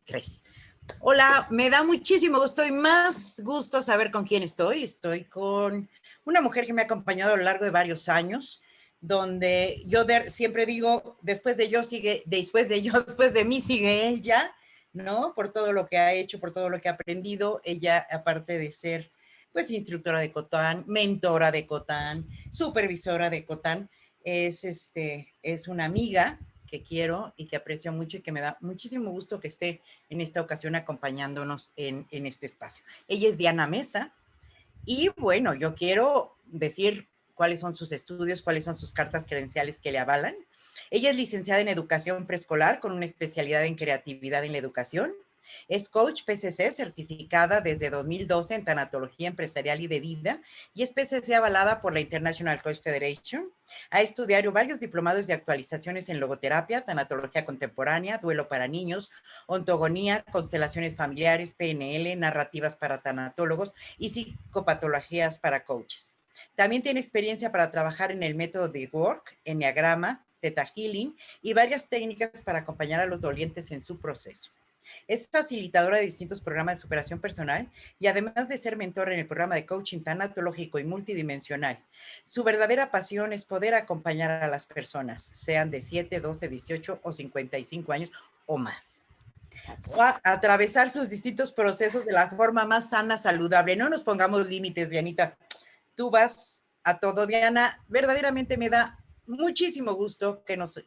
Tres. Hola, me da muchísimo gusto y más gusto saber con quién estoy. Estoy con una mujer que me ha acompañado a lo largo de varios años, donde yo siempre digo, después de mí sigue ella, ¿no? Por todo lo que ha hecho, por todo lo que ha aprendido. Ella, aparte de ser, pues, instructora de Cotán, mentora de Cotán, supervisora de Cotán, es una amiga que quiero y que aprecio mucho y que me da muchísimo gusto que esté en esta ocasión acompañándonos en este espacio. Ella es Diana Mesa y bueno, yo quiero decir cuáles son sus estudios, cuáles son sus cartas credenciales que le avalan. Ella es licenciada en educación preescolar con una especialidad en creatividad en la educación. Es coach PCC certificada desde 2012 en tanatología empresarial y de vida y es PCC avalada por la International Coach Federation. Ha estudiado varios diplomados de actualizaciones en logoterapia, tanatología contemporánea, duelo para niños, ontogonía, constelaciones familiares, PNL, narrativas para tanatólogos y psicopatologías para coaches. También tiene experiencia para trabajar en el método de Work, Enneagrama, Theta Healing y varias técnicas para acompañar a los dolientes en su proceso. Es facilitadora de distintos programas de superación personal y además de ser mentora en el programa de coaching tanatológico y multidimensional. Su verdadera pasión es poder acompañar a las personas, sean de 7, 12, 18 o 55 años o más, a atravesar sus distintos procesos de la forma más sana, saludable. No nos pongamos límites, Dianita. Tú vas a todo, Diana. Verdaderamente me da muchísimo gusto que nos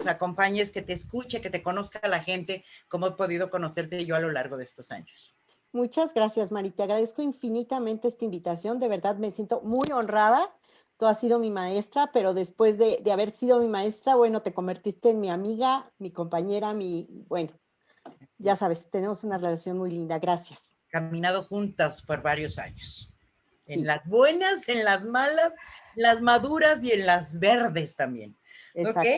acompañes, que te escuche, que te conozca la gente, como he podido conocerte yo a lo largo de estos años. Muchas gracias, Mari. Te agradezco infinitamente esta invitación. De verdad me siento muy honrada. Tú has sido mi maestra, pero después de haber sido mi maestra, bueno, te convertiste en mi amiga, mi compañera, bueno, ya sabes, tenemos una relación muy linda. Gracias. Caminado juntas por varios años. Sí. En las buenas, en las malas, en las maduras y en las verdes también. Exacto. ¿Okay?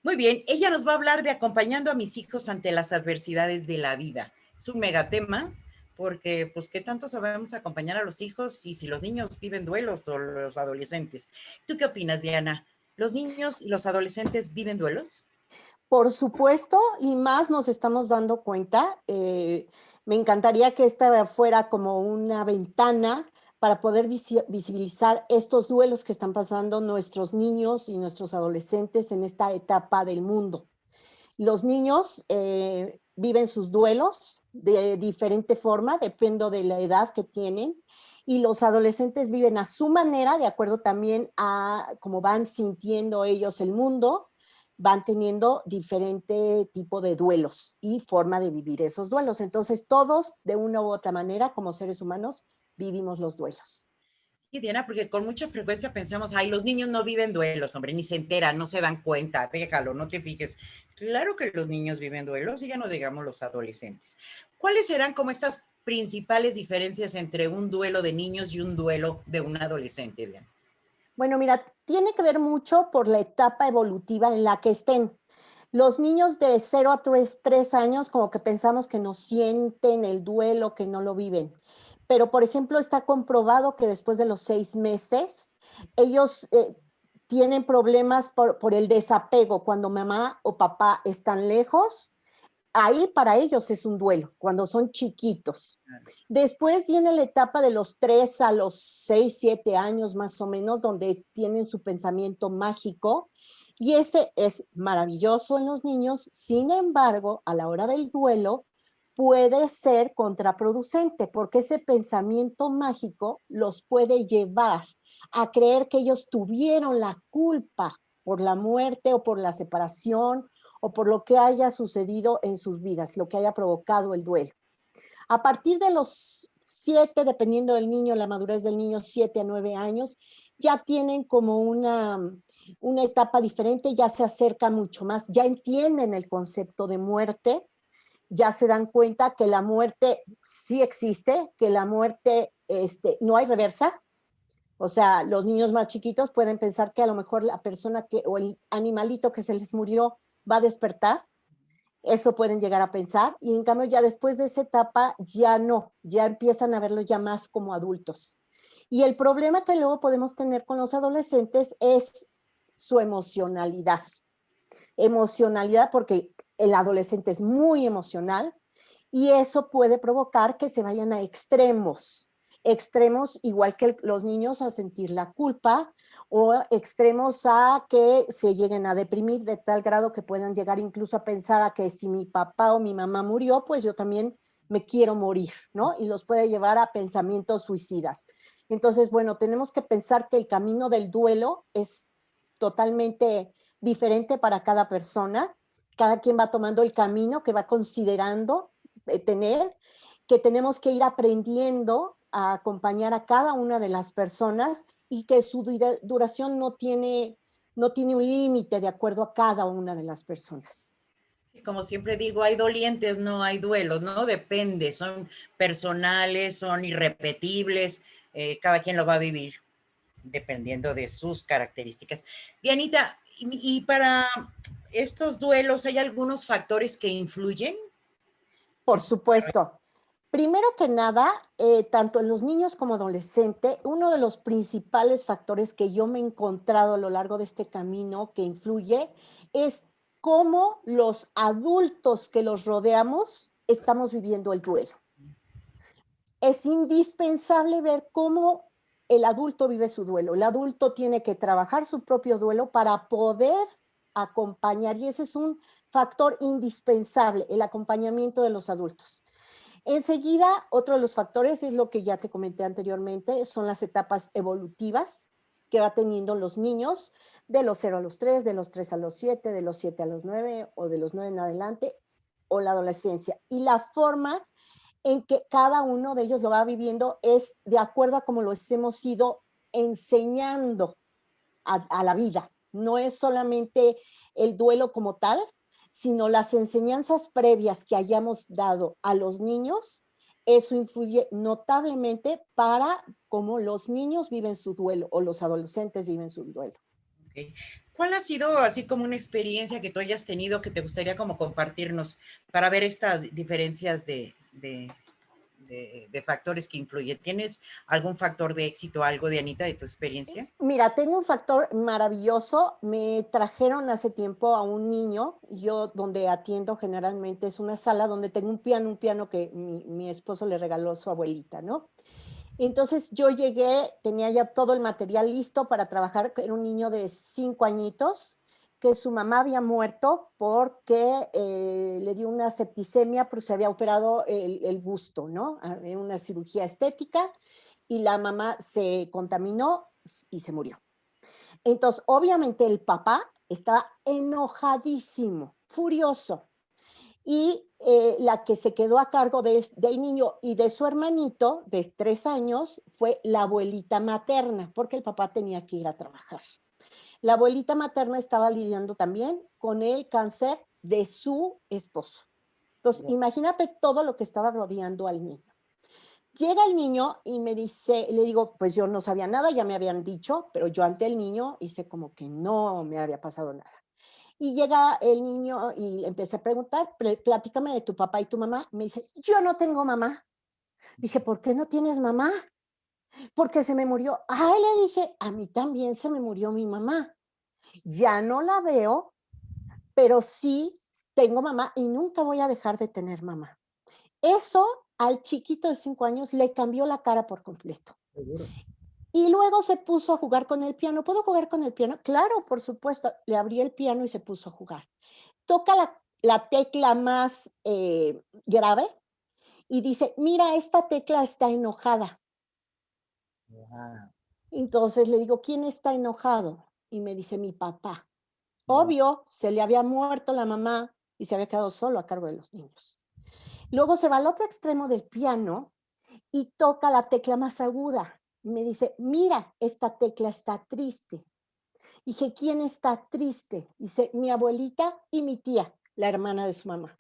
Muy bien, ella nos va a hablar de acompañando a mis hijos ante las adversidades de la vida. Es un megatema porque, pues, ¿qué tanto sabemos acompañar a los hijos y si los niños viven duelos o los adolescentes? ¿Tú qué opinas, Diana? ¿Los niños y los adolescentes viven duelos? Por supuesto, y más nos estamos dando cuenta. Me encantaría que esta fuera como una ventana para poder visibilizar estos duelos que están pasando nuestros niños y nuestros adolescentes en esta etapa del mundo. Los niños viven sus duelos de diferente forma, depende de la edad que tienen, y los adolescentes viven a su manera, de acuerdo también a cómo van sintiendo ellos el mundo, van teniendo diferente tipo de duelos y forma de vivir esos duelos. Entonces, todos, de una u otra manera, como seres humanos, vivimos los duelos. Sí, Diana, porque con mucha frecuencia pensamos, ay, los niños no viven duelos, hombre, ni se enteran, no se dan cuenta, déjalo, no te fijes. Claro que los niños viven duelos y ya no digamos los adolescentes. ¿Cuáles serán como estas principales diferencias entre un duelo de niños y un duelo de un adolescente, Diana? Bueno, mira, tiene que ver mucho por la etapa evolutiva en la que estén. Los niños de 0 a 3 años como que pensamos que no sienten el duelo, que no lo viven. Pero, por ejemplo, está comprobado que después de los 6 meses, ellos tienen problemas por el desapego. Cuando mamá o papá están lejos, ahí para ellos es un duelo, cuando son chiquitos. Después viene la etapa de los 3 a los 6, 7 años más o menos, donde tienen su pensamiento mágico, y ese es maravilloso en los niños. Sin embargo, a la hora del duelo, puede ser contraproducente, porque ese pensamiento mágico los puede llevar a creer que ellos tuvieron la culpa por la muerte o por la separación o por lo que haya sucedido en sus vidas, lo que haya provocado el duelo. A partir de los 7, dependiendo del niño, la madurez del niño, 7 a 9 años, ya tienen como una etapa diferente, ya se acercan mucho más, ya entienden el concepto de muerte, ya se dan cuenta que la muerte sí existe, que la muerte no hay reversa. O sea, los niños más chiquitos pueden pensar que a lo mejor la persona o el animalito que se les murió va a despertar. Eso pueden llegar a pensar, y en cambio ya después de esa etapa ya no, ya empiezan a verlo ya más como adultos. Y el problema que luego podemos tener con los adolescentes es su emocionalidad. Emocionalidad porque el adolescente es muy emocional y eso puede provocar que se vayan a extremos. Extremos igual que los niños a sentir la culpa o extremos a que se lleguen a deprimir de tal grado que puedan llegar incluso a pensar a que si mi papá o mi mamá murió, pues yo también me quiero morir, ¿no? Y los puede llevar a pensamientos suicidas. Entonces, bueno, tenemos que pensar que el camino del duelo es totalmente diferente para cada persona. Cada quien va tomando el camino que va considerando tener, que tenemos que ir aprendiendo a acompañar a cada una de las personas y que su duración no tiene un límite de acuerdo a cada una de las personas. Como siempre digo, hay dolientes, no hay duelos, ¿no? Depende, son personales, son irrepetibles, cada quien lo va a vivir dependiendo de sus características. Dianita, y para estos duelos, ¿hay algunos factores que influyen? Por supuesto. Primero que nada, tanto en los niños como adolescentes, uno de los principales factores que yo me he encontrado a lo largo de este camino que influye es cómo los adultos que los rodeamos estamos viviendo el duelo. Es indispensable ver cómo el adulto vive su duelo. El adulto tiene que trabajar su propio duelo para poder acompañar, y ese es un factor indispensable, el acompañamiento de los adultos. Enseguida, otro de los factores es lo que ya te comenté anteriormente, son las etapas evolutivas que va teniendo los niños de los 0 a los 3, de los 3 a los 7, de los 7 a los 9 o de los 9 en adelante, o la adolescencia. Y la forma en que cada uno de ellos lo va viviendo es de acuerdo a cómo los hemos ido enseñando a la vida. No es solamente el duelo como tal, sino las enseñanzas previas que hayamos dado a los niños, eso influye notablemente para cómo los niños viven su duelo o los adolescentes viven su duelo. Okay. ¿Cuál ha sido así como una experiencia que tú hayas tenido que te gustaría como compartirnos para ver estas diferencias de factores que influyen? ¿Tienes algún factor de éxito, algo, Dianita, de tu experiencia? Mira, tengo un factor maravilloso. Me trajeron hace tiempo a un niño, yo donde atiendo generalmente es una sala donde tengo un piano que mi esposo le regaló a su abuelita, ¿no? Entonces yo llegué, tenía ya todo el material listo para trabajar, era un niño de 5 añitos, que su mamá había muerto porque le dio una septicemia, pero se había operado el busto, ¿no? En una cirugía estética y la mamá se contaminó y se murió. Entonces, obviamente el papá estaba enojadísimo, furioso, y la que se quedó a cargo del niño y de su hermanito de 3 años fue la abuelita materna, porque el papá tenía que ir a trabajar. La abuelita materna estaba lidiando también con el cáncer de su esposo. Entonces, imagínate todo lo que estaba rodeando al niño. Llega el niño y me dice, le digo, pues yo no sabía nada, ya me habían dicho, pero yo ante el niño hice como que no me había pasado nada. Y llega el niño y le empecé a preguntar, platícame de tu papá y tu mamá. Me dice, yo no tengo mamá. Dije, ¿por qué no tienes mamá? Porque se me murió. Ay, le dije, a mí también se me murió mi mamá. Ya no la veo, pero sí tengo mamá y nunca voy a dejar de tener mamá. Eso al chiquito de 5 años le cambió la cara por completo. Seguro. Y luego se puso a jugar con el piano. ¿Puedo jugar con el piano? Claro, por supuesto. Le abrí el piano y se puso a jugar. Toca la tecla más grave y dice, mira, esta tecla está enojada. Wow. Entonces le digo, ¿quién está enojado? Y me dice, mi papá. Wow. Obvio, se le había muerto la mamá y se había quedado solo a cargo de los niños. Luego se va al otro extremo del piano y toca la tecla más aguda. Y me dice, mira, esta tecla está triste. Dije, ¿quién está triste? Dice, mi abuelita y mi tía, la hermana de su mamá.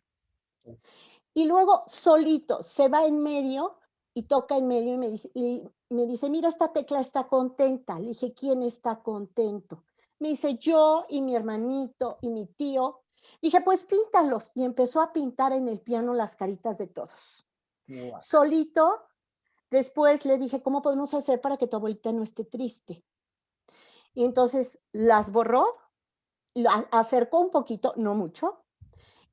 Y luego solito se va en medio y toca en medio y me dice, mira, esta tecla está contenta. Le dije, ¿quién está contento? Me dice, yo y mi hermanito y mi tío. Dije, pues píntalos. Y empezó a pintar en el piano las caritas de todos. Wow. Solito, después le dije, ¿cómo podemos hacer para que tu abuelita no esté triste? Y entonces las borró, la acercó un poquito, no mucho,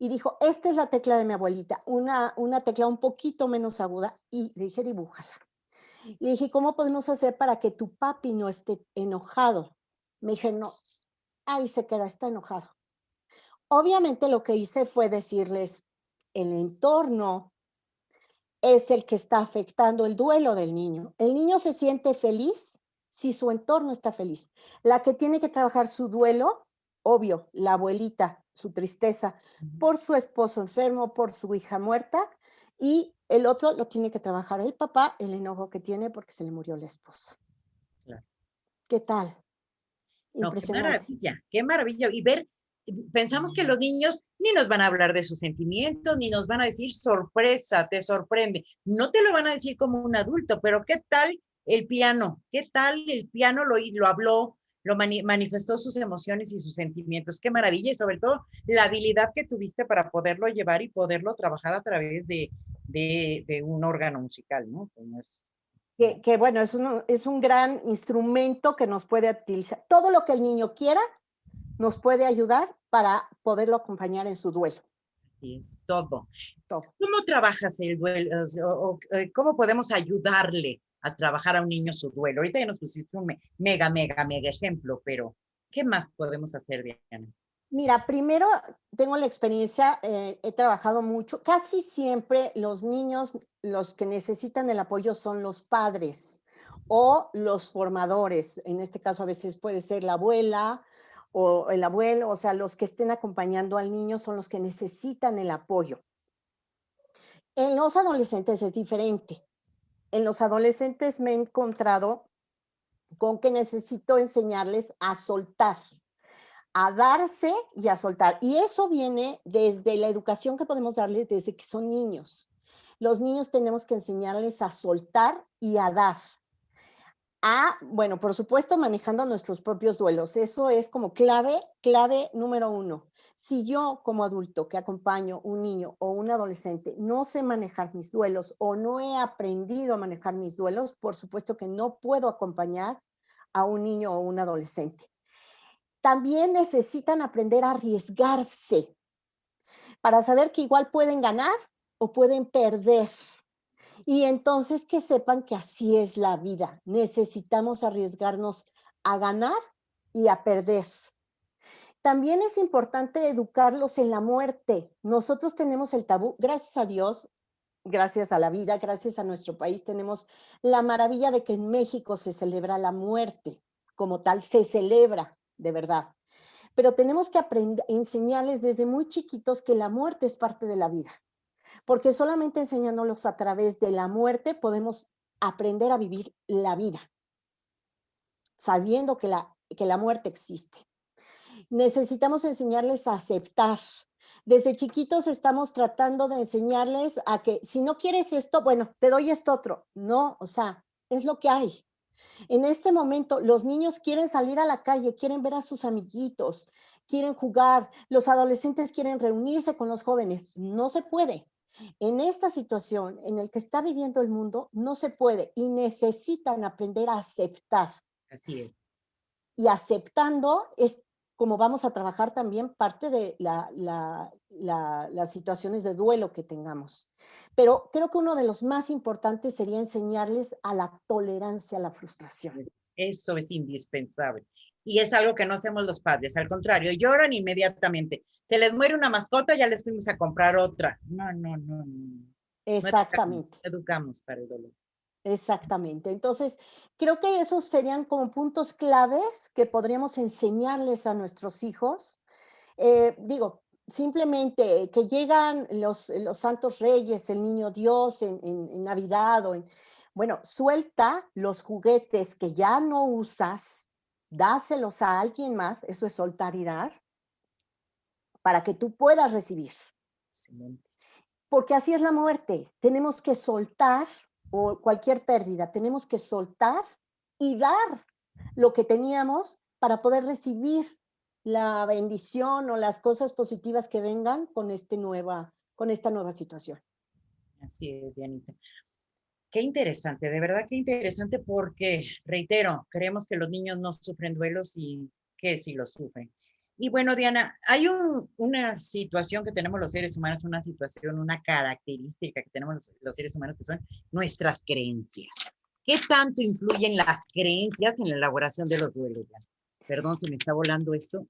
y dijo, esta es la tecla de mi abuelita, una tecla un poquito menos aguda, y le dije, dibújala. Le dije, ¿cómo podemos hacer para que tu papi no esté enojado? Me dije, no, ahí se queda, está enojado. Obviamente lo que hice fue decirles, el entorno es el que está afectando el duelo del niño. El niño se siente feliz si su entorno está feliz. La que tiene que trabajar su duelo, obvio, la abuelita, su tristeza por su esposo enfermo, por su hija muerta, y el otro lo tiene que trabajar el papá, el enojo que tiene porque se le murió la esposa. Claro. ¿Qué tal? No, qué Impresionante. maravilla, qué maravilla. Y ver, pensamos que los niños ni nos van a hablar de sus sentimientos, ni nos van a decir sorpresa, te sorprende. No te lo van a decir como un adulto, pero ¿qué tal el piano? ¿Qué tal el piano lo habló, manifestó sus emociones y sus sentimientos? Qué maravilla y sobre todo la habilidad que tuviste para poderlo llevar y poderlo trabajar a través de un órgano musical, ¿no? Como es, ¿no? Que bueno, es un gran instrumento que nos puede utilizar. Todo lo que el niño quiera nos puede ayudar para poderlo acompañar en su duelo. Así es, todo. Todo. ¿Cómo trabajas el duelo? ¿Cómo podemos ayudarle a trabajar a un niño su duelo? Ahorita ya nos pusiste un mega ejemplo, pero ¿qué más podemos hacer, Diana? Mira, primero tengo la experiencia, he trabajado mucho. Casi siempre los niños, los que necesitan el apoyo son los padres o los formadores. En este caso, a veces puede ser la abuela o el abuelo, o sea, los que estén acompañando al niño son los que necesitan el apoyo. En los adolescentes es diferente. En los adolescentes me he encontrado con que necesito enseñarles a soltar, a darse y a soltar. Y eso viene desde la educación que podemos darles desde que son niños. Los niños tenemos que enseñarles a soltar y a dar. Bueno, por supuesto, manejando nuestros propios duelos. Eso es como clave número uno. Si yo como adulto que acompaño un niño o un adolescente no sé manejar mis duelos o no he aprendido a manejar mis duelos, por supuesto que no puedo acompañar a un niño o un adolescente. También necesitan aprender a arriesgarse para saber que igual pueden ganar o pueden perder. Y entonces que sepan que así es la vida. Necesitamos arriesgarnos a ganar y a perder. También es importante educarlos en la muerte. Nosotros tenemos el tabú, gracias a Dios, gracias a la vida, gracias a nuestro país, tenemos la maravilla de que en México se celebra la muerte, como tal, se celebra de verdad. Pero tenemos que aprender, enseñarles desde muy chiquitos que la muerte es parte de la vida, porque solamente enseñándolos a través de la muerte podemos aprender a vivir la vida, sabiendo que la muerte existe. Necesitamos enseñarles a aceptar. Desde chiquitos estamos tratando de enseñarles a que si no quieres esto, bueno, te doy esto otro. No, o sea, es lo que hay. En este momento, los niños quieren salir a la calle, quieren ver a sus amiguitos, quieren jugar, los adolescentes quieren reunirse con los jóvenes. No se puede. En esta situación en la que está viviendo el mundo, no se puede y necesitan aprender a aceptar. Así es. Y aceptando es como vamos a trabajar también parte de las situaciones de duelo que tengamos. Pero creo que uno de los más importantes sería enseñarles a la tolerancia a la frustración. Eso es indispensable. Y es algo que no hacemos los padres, al contrario, lloran inmediatamente. Se les muere una mascota, ya les fuimos a comprar otra. No, no, no, no. No educamos, Exactamente. educamos para el dolor. Exactamente. Entonces, creo que esos serían como puntos claves que podríamos enseñarles a nuestros hijos. Digo, simplemente que llegan los santos reyes, el niño Dios en Navidad bueno, suelta los juguetes que ya no usas, dáselos a alguien más, eso es soltar y dar, para que tú puedas recibir. Excelente. Porque así es la muerte. Tenemos que soltar, o cualquier pérdida, tenemos que soltar y dar lo que teníamos para poder recibir la bendición o las cosas positivas que vengan con esta nueva situación. Así es, Dianita. Qué interesante, de verdad qué interesante porque, reitero, creemos que los niños no sufren duelos y que sí los sufren. Y bueno, Diana, hay una situación que tenemos los seres humanos, una situación, una característica que tenemos los seres humanos que son nuestras creencias. ¿Qué tanto influyen las creencias en la elaboración de los duelos, Diana? Perdón, se me está volando esto.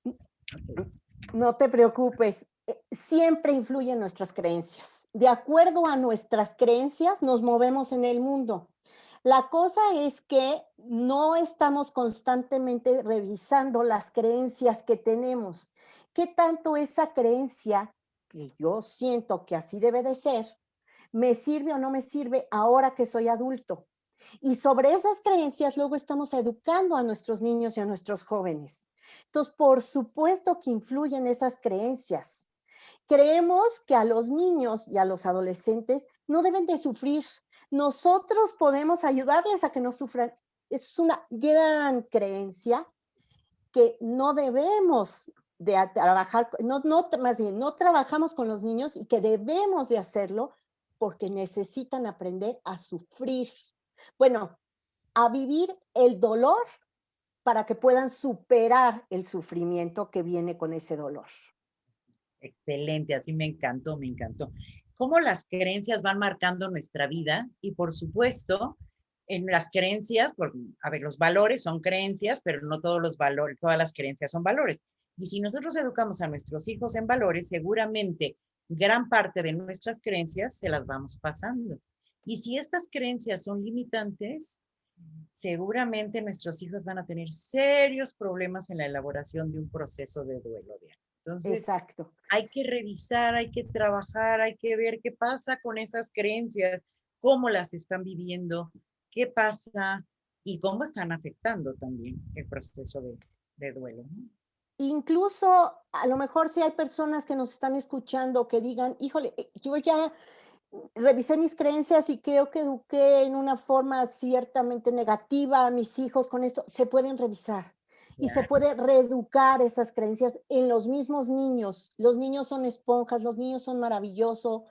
Okay. No te preocupes, siempre influyen nuestras creencias. De acuerdo a nuestras creencias nos movemos en el mundo. La cosa es que no estamos constantemente revisando las creencias que tenemos. ¿Qué tanto esa creencia, que yo siento que así debe de ser, me sirve o no me sirve ahora que soy adulto? Y sobre esas creencias luego estamos educando a nuestros niños y a nuestros jóvenes. Entonces, por supuesto que influyen esas creencias. Creemos que a los niños y a los adolescentes no deben de sufrir. Nosotros podemos ayudarles a que no sufran. Es una gran creencia que no debemos de trabajar, más bien, no trabajamos con los niños y que debemos de hacerlo porque necesitan aprender a sufrir. Bueno, a vivir el dolor para que puedan superar el sufrimiento que viene con ese dolor. Excelente, así me encantó, me encantó. Cómo las creencias van marcando nuestra vida y por supuesto, en las creencias, a ver, los valores son creencias, pero no todos los valores, todas las creencias son valores. Y si nosotros educamos a nuestros hijos en valores, seguramente gran parte de nuestras creencias se las vamos pasando. Y si estas creencias son limitantes, seguramente nuestros hijos van a tener serios problemas en la elaboración de un proceso de duelo. Entonces, Exacto. hay que revisar, hay que trabajar, hay que ver qué pasa con esas creencias, cómo las están viviendo, qué pasa y cómo están afectando también el proceso de duelo, ¿no? Incluso a lo mejor si hay personas que nos están escuchando que digan, híjole, yo ya revisé mis creencias y creo que eduqué en una forma ciertamente negativa a mis hijos con esto, se pueden revisar y se Claro. puede reeducar esas creencias en los mismos niños. Los niños son esponjas, los niños son maravillosos,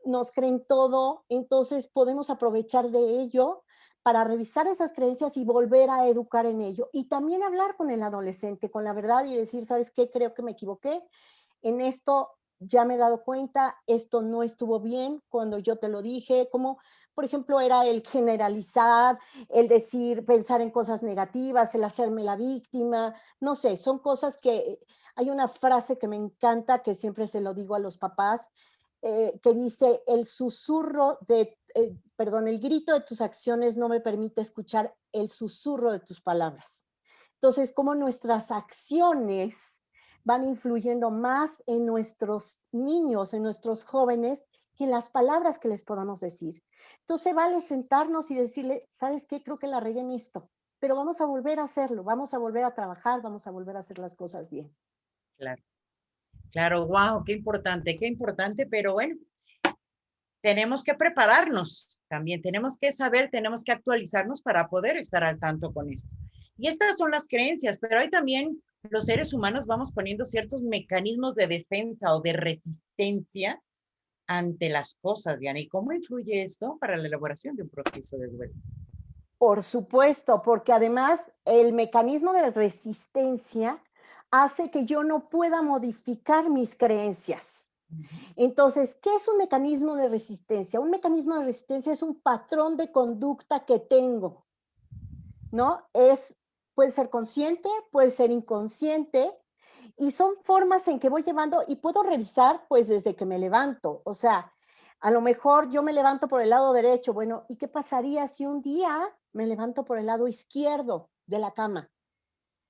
nos creen todo, entonces podemos aprovechar de ello para revisar esas creencias y volver a educar en ello. Y también hablar con el adolescente, con la verdad y decir, ¿sabes qué? Creo que me equivoqué. En esto ya me he dado cuenta, esto no estuvo bien cuando yo te lo dije, como por ejemplo era el generalizar, el decir, pensar en cosas negativas, el hacerme la víctima, no sé, son cosas que hay una frase que me encanta, que siempre se lo digo a los papás, que dice, el susurro perdón, el grito de tus acciones no me permite escuchar el susurro de tus palabras. Entonces, como nuestras acciones van influyendo más en nuestros niños, en nuestros jóvenes, que en las palabras que les podamos decir. Entonces, vale sentarnos y decirle, ¿sabes qué? Creo que la regué en esto, pero vamos a volver a hacerlo, vamos a volver a trabajar, vamos a volver a hacer las cosas bien. Claro, claro, wow, qué importante, pero bueno, tenemos que prepararnos también, tenemos que saber, tenemos que actualizarnos para poder estar al tanto con esto. Y estas son las creencias, pero hay también los seres humanos vamos poniendo ciertos mecanismos de defensa o de resistencia ante las cosas, Diana. ¿Y cómo influye esto para la elaboración de un proceso de duelo? Por supuesto, porque además el mecanismo de resistencia hace que yo no pueda modificar mis creencias. Entonces, ¿qué es un mecanismo de resistencia? Un mecanismo de resistencia es un patrón de conducta que tengo, ¿no? Puede ser consciente, puede ser inconsciente, y son formas en que voy llevando y puedo revisar pues desde que me levanto. O sea, a lo mejor yo me levanto por el lado derecho. Bueno, ¿y qué pasaría si un día me levanto por el lado izquierdo de la cama?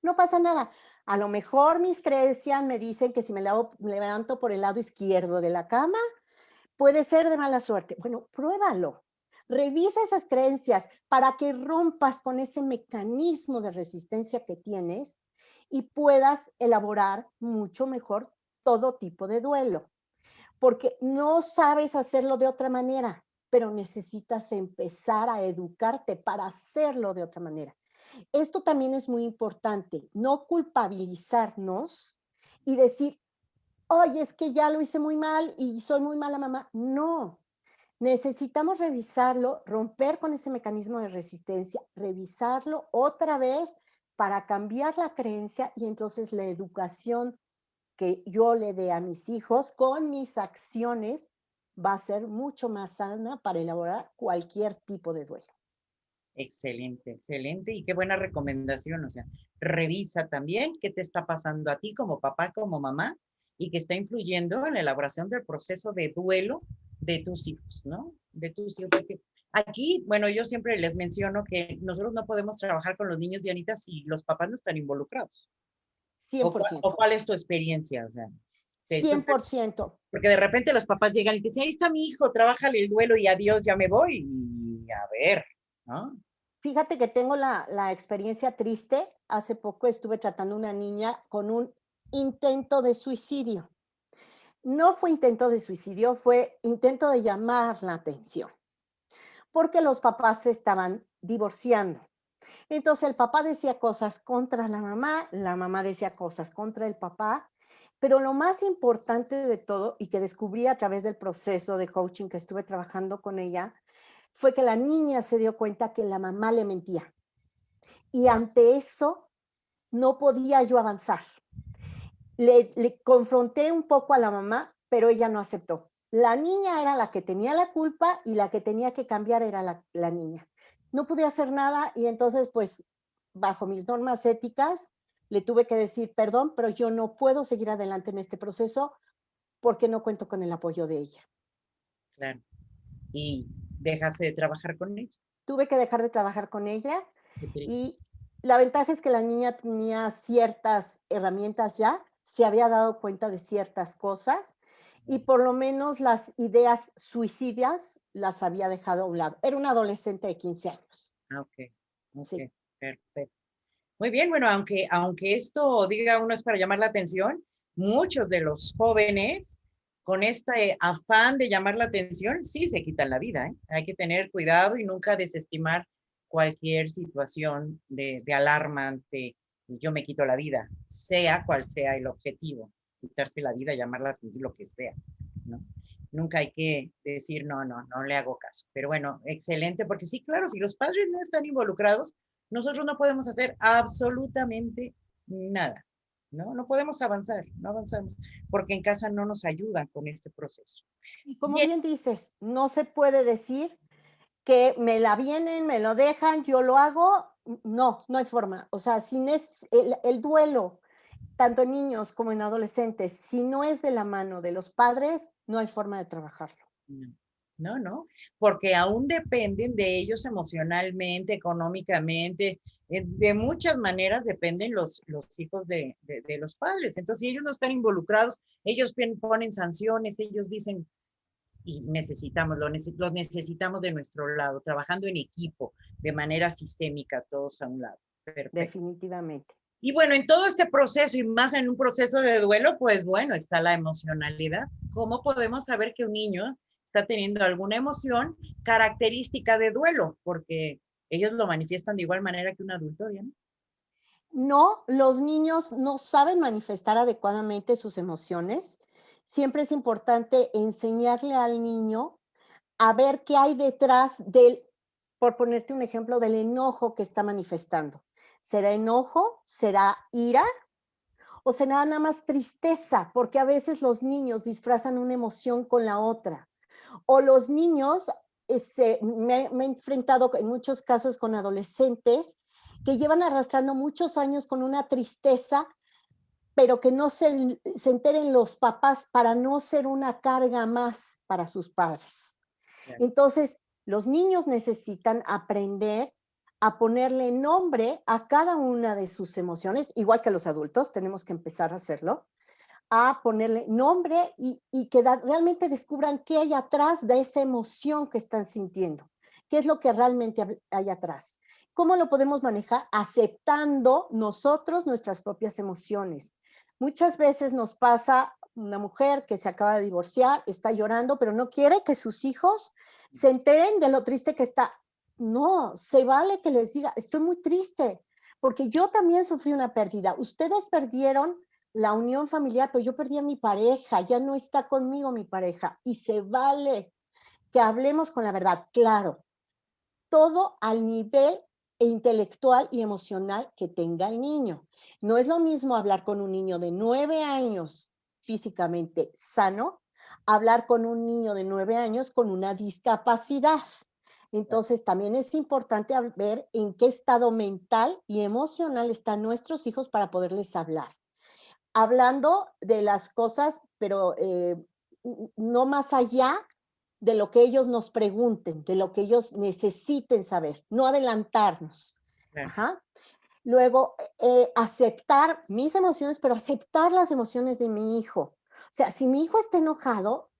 No pasa nada. A lo mejor mis creencias me dicen que si me levanto por el lado izquierdo de la cama, puede ser de mala suerte. Bueno, pruébalo. Revisa esas creencias para que rompas con ese mecanismo de resistencia que tienes y puedas elaborar mucho mejor todo tipo de duelo, porque no sabes hacerlo de otra manera, pero necesitas empezar a educarte para hacerlo de otra manera. Esto también es muy importante, no culpabilizarnos y decir, oye, es que ya lo hice muy mal y soy muy mala mamá. No, necesitamos revisarlo, romper con ese mecanismo de resistencia, revisarlo otra vez, para cambiar la creencia y entonces la educación que yo le dé a mis hijos con mis acciones va a ser mucho más sana para elaborar cualquier tipo de duelo. Excelente, excelente. Y qué buena recomendación. O sea, revisa también qué te está pasando a ti como papá, como mamá, y que está influyendo en la elaboración del proceso de duelo de tus hijos, ¿no? De tus hijos. Porque aquí, bueno, yo siempre les menciono que nosotros no podemos trabajar con los niños, Dianita, si los papás no están involucrados. ¿O 100%. cuál es tu experiencia? O sea, tú 100%. porque de repente los papás llegan y te dicen, ahí está mi hijo, trabájale el duelo y adiós, ya me voy. Y a ver, ¿no? Fíjate que tengo la experiencia triste. Hace poco estuve tratando a una niña con un intento de suicidio. No fue intento de suicidio, fue intento de llamar la atención, porque los papás se estaban divorciando. Entonces el papá decía cosas contra la mamá decía cosas contra el papá, pero lo más importante de todo y que descubrí a través del proceso de coaching que estuve trabajando con ella, fue que la niña se dio cuenta que la mamá le mentía. Y ante eso no podía yo avanzar. Le confronté un poco a la mamá, pero ella no aceptó. La niña era la que tenía la culpa y la que tenía que cambiar era la niña. No pude hacer nada y entonces, pues, bajo mis normas éticas, le tuve que decir, perdón, pero yo no puedo seguir adelante en este proceso porque no cuento con el apoyo de ella. Claro. Y dejaste de trabajar con ellos. Tuve que dejar de trabajar con ella Qué triste. y la ventaja es que la niña tenía ciertas herramientas ya, se había dado cuenta de ciertas cosas y por lo menos las ideas suicidas las había dejado a un lado. Era una adolescente de 15 años. Ah, ok, ok, Sí. perfecto. Muy bien, bueno, aunque esto diga uno es para llamar la atención, muchos de los jóvenes con este afán de llamar la atención, sí se quitan la vida, ¿eh? Hay que tener cuidado y nunca desestimar cualquier situación de alarma ante yo me quito la vida, sea cual sea el objetivo, quitarse la vida, llamar la atención, lo que sea, ¿no? Nunca hay que decir, no le hago caso. Pero bueno, excelente, porque sí, claro, si los padres no están involucrados, nosotros no podemos hacer absolutamente nada, ¿no? No podemos avanzar, no avanzamos, porque en casa no nos ayudan con este proceso. Y como Bien, bien dices, no se puede decir que me la vienen, me lo dejan, yo lo hago. No, no hay forma. O sea, sin el duelo, tanto en niños como en adolescentes, si no es de la mano de los padres, no hay forma de trabajarlo. no, porque aún dependen de ellos emocionalmente, económicamente, de muchas maneras dependen los hijos de los padres. Entonces, si ellos no están involucrados, ellos ponen sanciones, ellos dicen, y necesitamos, los necesitamos de nuestro lado, trabajando en equipo, de manera sistémica, todos a un lado. Perfecto. Definitivamente. Y bueno, en todo este proceso y más en un proceso de duelo, pues bueno, está la emocionalidad. ¿Cómo podemos saber que un niño está teniendo alguna emoción característica de duelo? Porque ellos lo manifiestan de igual manera que un adulto, ¿bien? No, los niños no saben manifestar adecuadamente sus emociones. Siempre es importante enseñarle al niño a ver qué hay detrás del, por ponerte un ejemplo, del enojo que está manifestando. ¿Será enojo? ¿Será ira? ¿O será nada más tristeza? Porque a veces los niños disfrazan una emoción con la otra. O los niños, me he enfrentado en muchos casos con adolescentes que llevan arrastrando muchos años con una tristeza, pero que no se enteren los papás para no ser una carga más para sus padres. Claro. Entonces, los niños necesitan aprender a ponerle nombre a cada una de sus emociones, igual que los adultos, tenemos que empezar a hacerlo, a ponerle nombre y que realmente descubran qué hay atrás de esa emoción que están sintiendo, qué es lo que realmente hay atrás. ¿Cómo lo podemos manejar? Aceptando nosotros nuestras propias emociones. Muchas veces nos pasa una mujer que se acaba de divorciar, está llorando, pero no quiere que sus hijos se enteren de lo triste que está. No, se vale que les diga, estoy muy triste, porque yo también sufrí una pérdida. Ustedes perdieron la unión familiar, pero yo perdí a mi pareja, ya no está conmigo mi pareja y se vale que hablemos con la verdad, claro, todo al nivel intelectual y emocional que tenga el niño. No es lo mismo hablar con un niño de 9 años físicamente sano, hablar con un niño de 9 años con una discapacidad. Entonces, también es importante ver en qué estado mental y emocional están nuestros hijos para poderles hablar. Hablando de las cosas, pero no más allá de lo que ellos nos pregunten, de lo que ellos necesiten saber, no adelantarnos. Claro. Ajá. Luego, aceptar mis emociones, pero aceptar las emociones de mi hijo. O sea, si mi hijo está enojado,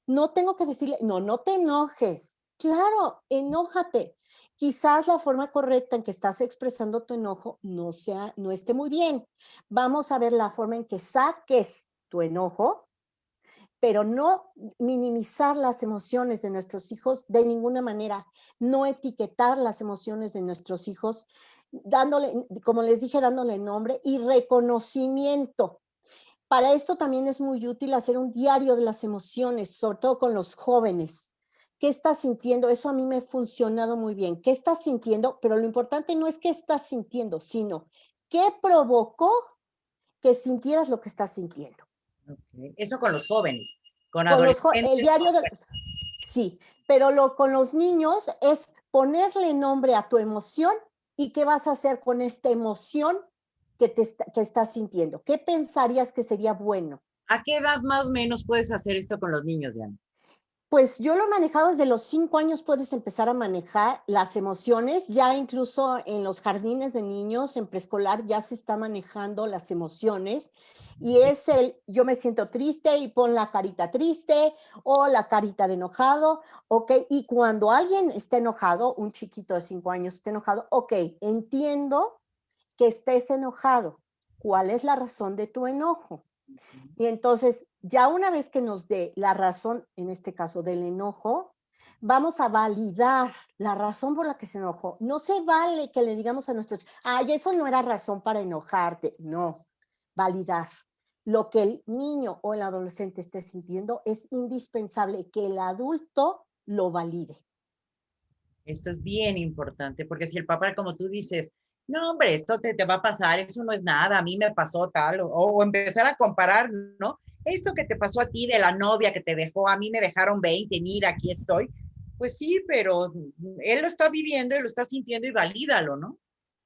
no tengo que decirle, no, no te enojes. Claro, enójate. Quizás la forma correcta en que estás expresando tu enojo no esté muy bien. Vamos a ver la forma en que saques tu enojo, pero no minimizar las emociones de nuestros hijos de ninguna manera, no etiquetar las emociones de nuestros hijos, dándole, como les dije, dándole nombre y reconocimiento. Para esto también es muy útil hacer un diario de las emociones, sobre todo con los jóvenes. ¿Qué estás sintiendo? Eso a mí me ha funcionado muy bien. ¿Qué estás sintiendo? Pero lo importante no es qué estás sintiendo, sino qué provocó que sintieras lo que estás sintiendo. Okay. Eso con los jóvenes, con Con el adolescentes. diario de, sí, pero con los niños es ponerle nombre a tu emoción y qué vas a hacer con esta emoción que estás sintiendo. ¿Qué pensarías que sería bueno? ¿A qué edad más o menos puedes hacer esto con los niños, Diana? Pues yo lo he manejado desde los 5 años, puedes empezar a manejar las emociones, ya incluso en los jardines de niños, en preescolar, ya se está manejando las emociones y Sí. es yo me siento triste y pon la carita triste o la carita de enojado, ok, y cuando alguien está enojado, un chiquito de 5 años está enojado, ok, entiendo que estés enojado, ¿cuál es la razón de tu enojo? Y entonces, ya una vez que nos dé la razón, en este caso del enojo, vamos a validar la razón por la que se enojó. No se vale que le digamos a nuestros, ay, eso no era razón para enojarte. No, validar. Lo que el niño o el adolescente esté sintiendo es indispensable que el adulto lo valide. Esto es bien importante, porque si el papá, como tú dices, no, hombre, esto te va a pasar, eso no es nada, a mí me pasó tal, o empezar a comparar, ¿no? Esto que te pasó a ti de la novia que te dejó, a mí me dejaron 20, mira, aquí estoy. Pues sí, pero él lo está viviendo y lo está sintiendo y valídalo, ¿no?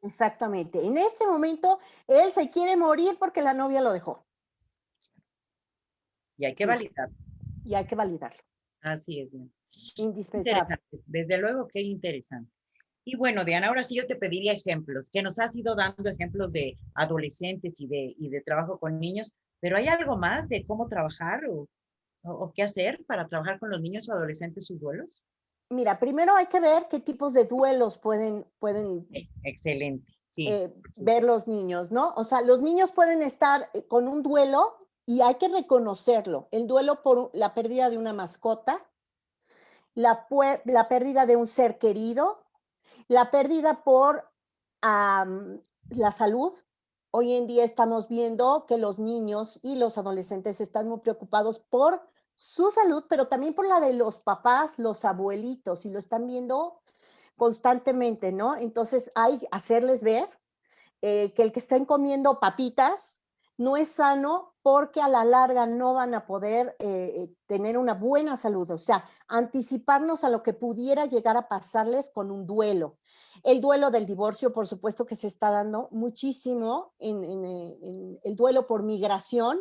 Exactamente. En este momento, él se quiere morir porque la novia lo dejó. Y hay que Sí, validar. y hay que validarlo. Así es, bien. Indispensable. Interesante, desde luego que interesante. Y bueno, Diana, ahora sí yo te pediría ejemplos, que nos has ido dando ejemplos de adolescentes y de trabajo con niños, pero ¿hay algo más de cómo trabajar o qué hacer para trabajar con los niños o adolescentes sus duelos? Mira, primero hay que ver qué tipos de duelos pueden Excelente, sí, por ver supuesto. los niños, ¿no? O sea, los niños pueden estar con un duelo y hay que reconocerlo. El duelo por la pérdida de una mascota, la pérdida de un ser querido, la pérdida por la salud. Hoy en día estamos viendo que los niños y los adolescentes están muy preocupados por su salud, pero también por la de los papás, los abuelitos, y lo están viendo constantemente, ¿no? Entonces hay que hacerles ver que el que estén comiendo papitas no es sano porque a la larga no van a poder tener una buena salud, o sea, anticiparnos a lo que pudiera llegar a pasarles con un duelo. El duelo del divorcio, por supuesto que se está dando muchísimo en el duelo por migración.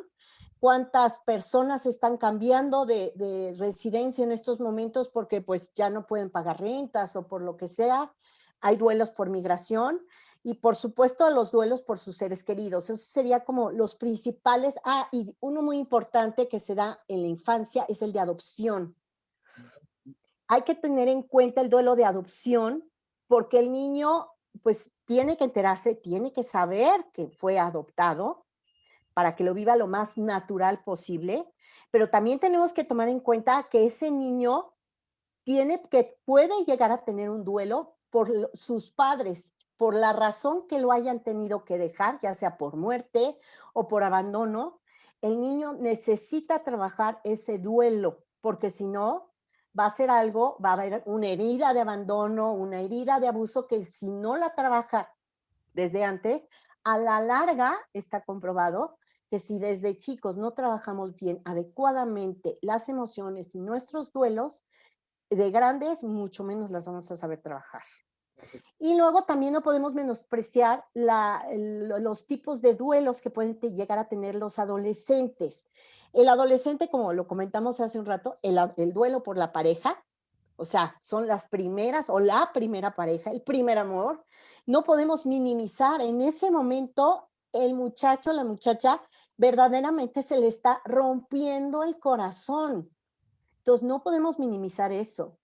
¿Cuántas personas están cambiando de residencia en estos momentos porque pues ya no pueden pagar rentas o por lo que sea? Hay duelos por migración y por supuesto los duelos por sus seres queridos. Eso sería como los principales. Ah, y uno muy importante que se da en la infancia es el de adopción. Hay que tener en cuenta el duelo de adopción porque el niño pues tiene que enterarse, tiene que saber que fue adoptado para que lo viva lo más natural posible, pero también tenemos que tomar en cuenta que ese niño puede llegar a tener un duelo por sus padres, por la razón que lo hayan tenido que dejar, ya sea por muerte o por abandono. El niño necesita trabajar ese duelo, porque si no, va a ser algo, va a haber una herida de abandono, una herida de abuso que si no la trabaja desde antes, a la larga está comprobado que si desde chicos no trabajamos bien, adecuadamente las emociones y nuestros duelos, de grandes mucho menos las vamos a saber trabajar. Y luego también no podemos menospreciar los tipos de duelos que pueden llegar a tener los adolescentes. El adolescente, como lo comentamos hace un rato, el duelo por la pareja, o sea, son las primeras o la primera pareja, el primer amor. No podemos minimizar en ese momento el muchacho, la muchacha, verdaderamente se le está rompiendo el corazón. Entonces, no podemos minimizar eso.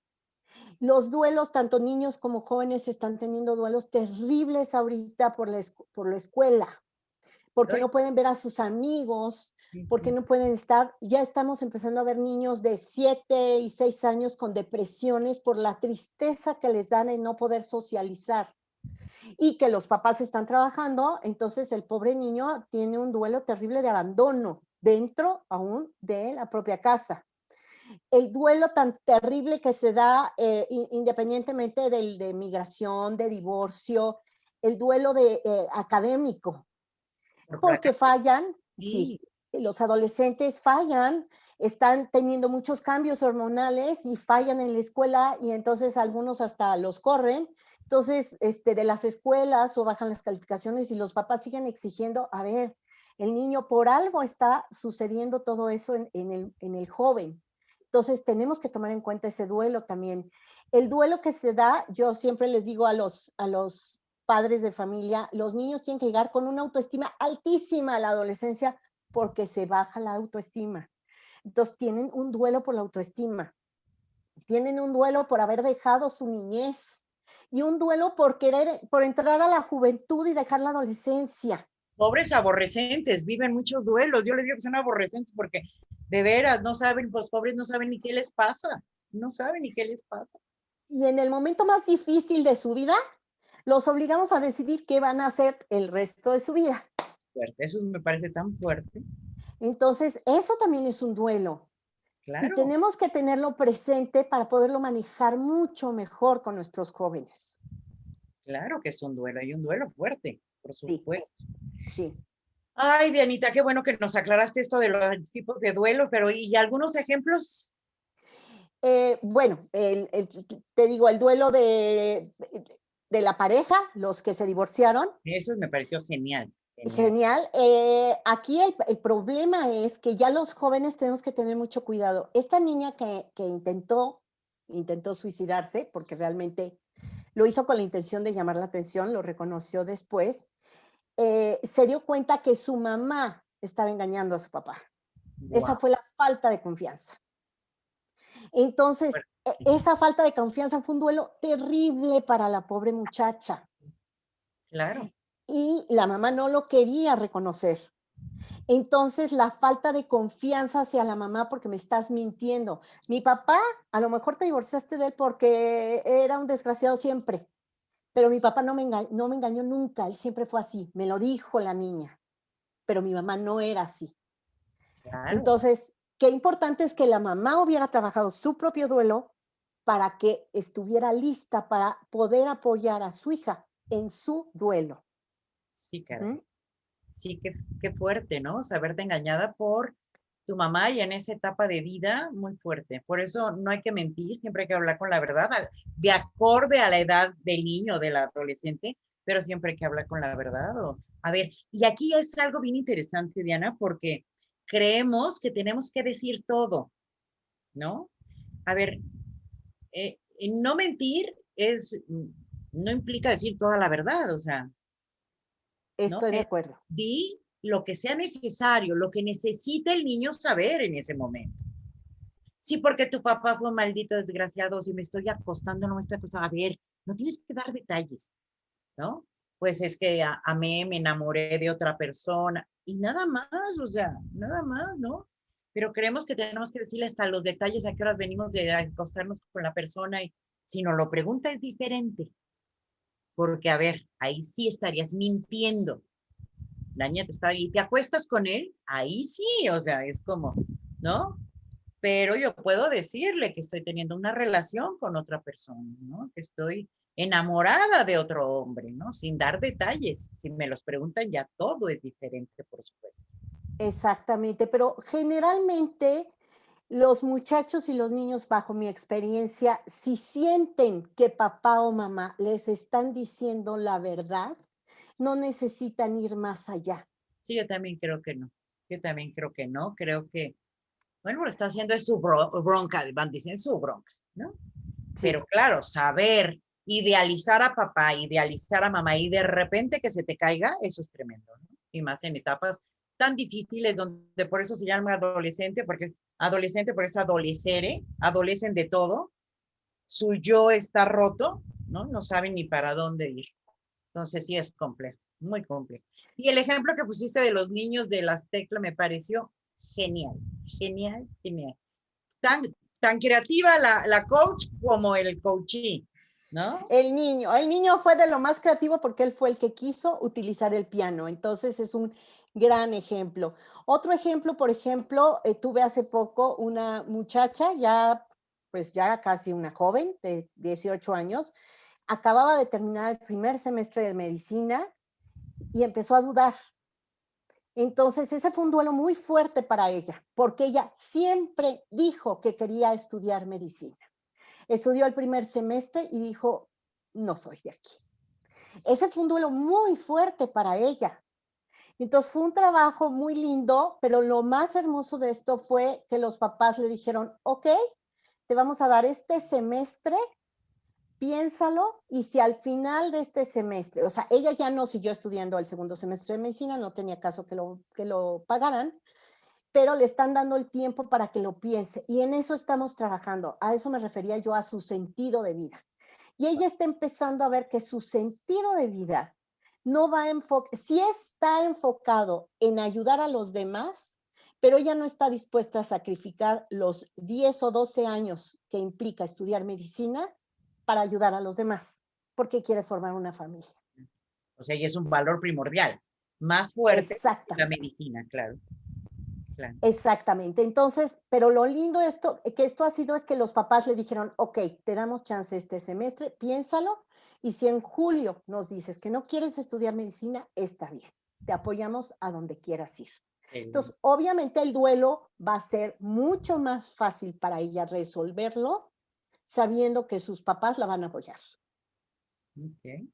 Los duelos, tanto niños como jóvenes están teniendo duelos terribles ahorita por la escuela, porque Ay, no pueden ver a sus amigos, porque ujú. no pueden estar, ya estamos empezando a ver niños de 7 y 6 años con depresiones por la tristeza que les dan en no poder socializar y que los papás están trabajando, entonces el pobre niño tiene un duelo terrible de abandono dentro aún de la propia casa. El duelo tan terrible que se da independientemente de migración, de divorcio, el duelo académico, Por porque fracaso. fallan, Sí, sí, los adolescentes fallan, están teniendo muchos cambios hormonales y fallan en la escuela y entonces algunos hasta los corren. Entonces, de las escuelas o bajan las calificaciones y los papás siguen exigiendo, a ver, el niño por algo está sucediendo todo eso en el joven. Entonces, tenemos que tomar en cuenta ese duelo también. El duelo que se da, yo siempre les digo a los padres de familia, los niños tienen que llegar con una autoestima altísima a la adolescencia porque se baja la autoestima. Entonces tienen un duelo por la autoestima, tienen un duelo por haber dejado su niñez y un duelo por querer, por entrar a la juventud y dejar la adolescencia. pobres aborrecentes, viven muchos duelos. Yo les digo que son aborrecentes porque de veras no saben, los pobres no saben ni qué les pasa, no saben ni qué les pasa. Y en el momento más difícil de su vida, los obligamos a decidir qué van a hacer el resto de su vida. Fuerte, eso me parece tan fuerte. Entonces, eso también es un duelo. Y Claro, tenemos que tenerlo presente para poderlo manejar mucho mejor con nuestros jóvenes. claro que es un duelo, hay un duelo fuerte, por Sí, supuesto. sí. Ay, Dianita, qué bueno que nos aclaraste esto de los tipos de duelo, pero ¿y algunos ejemplos? Bueno, te digo, el duelo de la pareja, los que se divorciaron, Eso me pareció genial, genial. genial. Aquí el problema es que ya los jóvenes tenemos que tener mucho cuidado. Esta niña que intentó suicidarse, porque realmente lo hizo con la intención de llamar la atención, lo reconoció después, se dio cuenta que su mamá estaba engañando a su papá. Esa Wow, fue la falta de confianza. Entonces, esa falta de confianza fue un duelo terrible para la pobre muchacha claro, y la mamá no lo quería reconocer. Entonces, la falta de confianza hacia la mamá porque me estás mintiendo. Mi papá, a lo mejor te divorciaste de él porque era un desgraciado siempre, pero mi papá no me engañó nunca, él siempre fue así, me lo dijo la niña, pero mi mamá no era así. claro. Entonces, qué importante es que la mamá hubiera trabajado su propio duelo para que estuviera lista para poder apoyar a su hija en su duelo. Sí, caray. Ujú. Sí, qué fuerte, ¿no? Saberte engañada por tu mamá y en esa etapa de vida muy fuerte. Por eso no hay que mentir, siempre hay que hablar con la verdad, de acorde a la edad del niño, del adolescente, pero siempre hay que hablar con la verdad. A ver, y aquí es algo bien interesante, Diana, porque creemos que tenemos que decir todo, ¿no? A ver, no mentir no implica decir toda la verdad, o sea, ¿no? Estoy de acuerdo. Di lo que sea necesario, lo que necesita el niño saber en ese momento. Sí, porque tu papá fue un maldito desgraciado, si me estoy acostando, no me estoy acostando. A ver, no tienes que dar detalles, ¿no? Pues es que amé, me enamoré de otra persona y nada más, o sea, nada más, ¿no? Pero creemos que tenemos que decirle hasta los detalles a qué horas venimos de acostarnos con la persona y si nos lo pregunta es diferente, porque a ver, ahí sí estarías mintiendo. La niña te está ahí, te acuestas con él, ahí sí, o sea, es como, ¿no? pero yo puedo decirle que estoy teniendo una relación con otra persona, ¿no? Que estoy enamorada de otro hombre, ¿no? Sin dar detalles. Si me los preguntan, ya todo es diferente, por supuesto. Exactamente, pero generalmente los muchachos y los niños, bajo mi experiencia, si sienten que papá o mamá les están diciendo la verdad, no necesitan ir más allá. Sí, yo también creo que no. Yo también creo que no. Creo que, bueno, lo está haciendo es su bronca, van diciendo su bronca, ¿no? Sí, Pero claro, saber idealizar a papá, idealizar a mamá y de repente que se te caiga, eso es tremendo, ¿no? Y más en etapas tan difíciles donde por eso se llama adolescente porque es adolecere, adolecen de todo, su yo está roto, ¿no? No saben ni para dónde ir. Entonces sí es complejo, muy complejo. Y el ejemplo que pusiste de los niños de las teclas me pareció genial, genial, genial. Tan, tan creativa la coach como el coachee, ¿no? el niño fue de lo más creativo porque él fue el que quiso utilizar el piano, entonces es un gran ejemplo. Otro ejemplo, por ejemplo, tuve hace poco una muchacha, ya pues ya casi una joven de 18 años, acababa de terminar el primer semestre de medicina y empezó a dudar. Entonces, ese fue un duelo muy fuerte para ella, porque ella siempre dijo que quería estudiar medicina. Estudió el primer semestre y dijo, no soy de aquí. Ese fue un duelo muy fuerte para ella. Entonces, fue un trabajo muy lindo, pero lo más hermoso de esto fue que los papás le dijeron, ok, te vamos a dar este semestre, piénsalo, y si al final de este semestre, o sea, ella ya no siguió estudiando el segundo semestre de medicina, no tenía caso que lo pagaran, pero le están dando el tiempo para que lo piense. Y en eso estamos trabajando. A eso me refería yo, a su sentido de vida. Y ella está empezando a ver que su sentido de vida no va a enfocar, sí está enfocado en ayudar a los demás, pero ella no está dispuesta a sacrificar los 10 o 12 años que implica estudiar medicina para ayudar a los demás, porque quiere formar una familia. O sea, y es un valor primordial, más fuerte que la Exactamente. medicina, claro, claro. Exactamente. Entonces, pero lo lindo esto, que esto ha sido es que los papás le dijeron, ok, te damos chance este semestre, piénsalo, y si en julio nos dices que no quieres estudiar medicina, está bien, te apoyamos a donde quieras ir. Entonces, obviamente el duelo va a ser mucho más fácil para ella resolverlo sabiendo que sus papás la van a apoyar. Ok, Y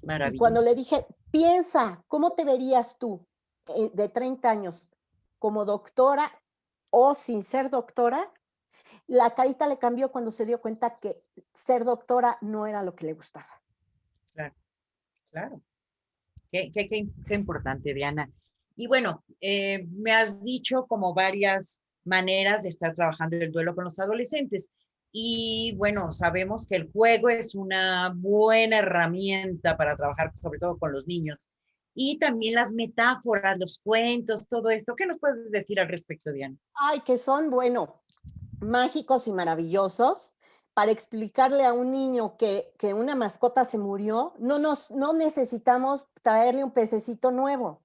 cuando maravilloso. le dije, piensa, ¿cómo te verías tú de 30 años como doctora o sin ser doctora? La carita le cambió cuando se dio cuenta que ser doctora no era lo que le gustaba. Claro, claro. Qué importante, Diana. Y bueno, me has dicho como varias maneras de estar trabajando el duelo con los adolescentes. Y bueno, sabemos que el juego es una buena herramienta para trabajar, sobre todo con los niños. Y también las metáforas, los cuentos, todo esto. ¿Qué nos puedes decir al respecto, Diana? Ay, que son, bueno, mágicos y maravillosos para explicarle a un niño que una mascota se murió. No necesitamos traerle un pececito nuevo.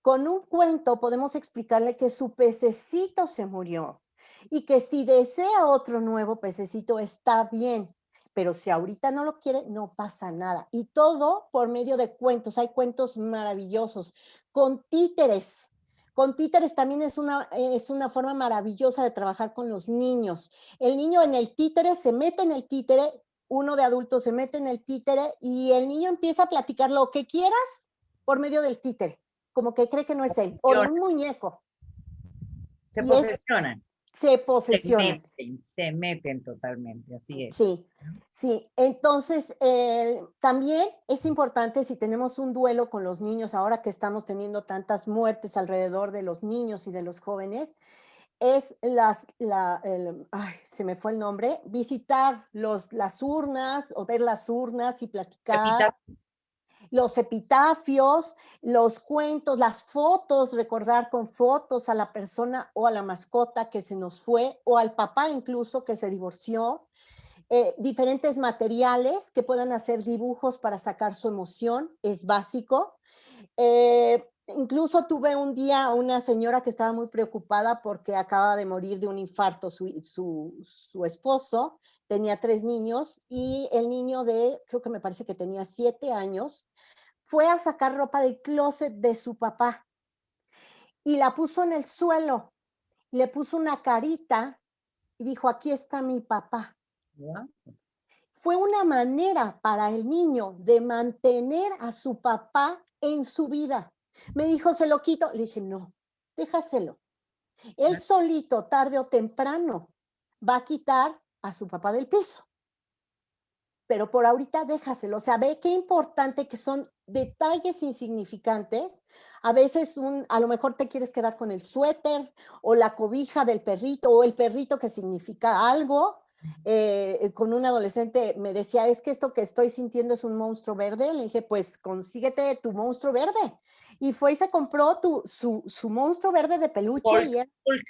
Con un cuento podemos explicarle que su pececito se murió y que si desea otro nuevo pececito está bien, pero si ahorita no lo quiere, no pasa nada. Y todo por medio de cuentos. Hay cuentos maravillosos con títeres. Con títeres también es una forma maravillosa de trabajar con los niños. El niño en el títere se mete en el títere, uno de adultos se mete en el títere y el niño empieza a platicar lo que quieras por medio del títere, como que cree que no es él, o de un muñeco. Se Y posesionan, se posesionan. se meten totalmente, así es. Sí, sí. Entonces, también es importante si tenemos un duelo con los niños, ahora que estamos teniendo tantas muertes alrededor de los niños y de los jóvenes, es ay, se me fue el nombre, visitar las urnas o ver las urnas y platicar, los epitafios, los cuentos, las fotos, recordar con fotos a la persona o a la mascota que se nos fue o al papá incluso que se divorció, diferentes materiales que puedan hacer dibujos para sacar su emoción, es básico. Incluso tuve un día una señora que estaba muy preocupada porque acaba de morir de un infarto su esposo, tenía 3 niños y el niño creo que me parece que tenía 7 años, fue a sacar ropa del closet de su papá y la puso en el suelo, le puso una carita y dijo: "Aquí está mi papá". ¿no? Fue una manera para el niño de mantener a su papá en su vida. Me dijo: "¿Se lo quito?". Le dije: "No, déjaselo. Él solito, tarde o temprano, va a quitar a su papá del piso, pero por ahorita déjaselo". O sea, ve qué importante que son detalles insignificantes. A veces a lo mejor te quieres quedar con el suéter o la cobija del perrito o el perrito que significa algo. Con un adolescente me decía: "Es que esto que estoy sintiendo es un monstruo verde". Le dije: "Pues consíguete tu monstruo verde". Y fue y se compró su monstruo verde de peluche Hulk, y Hulk.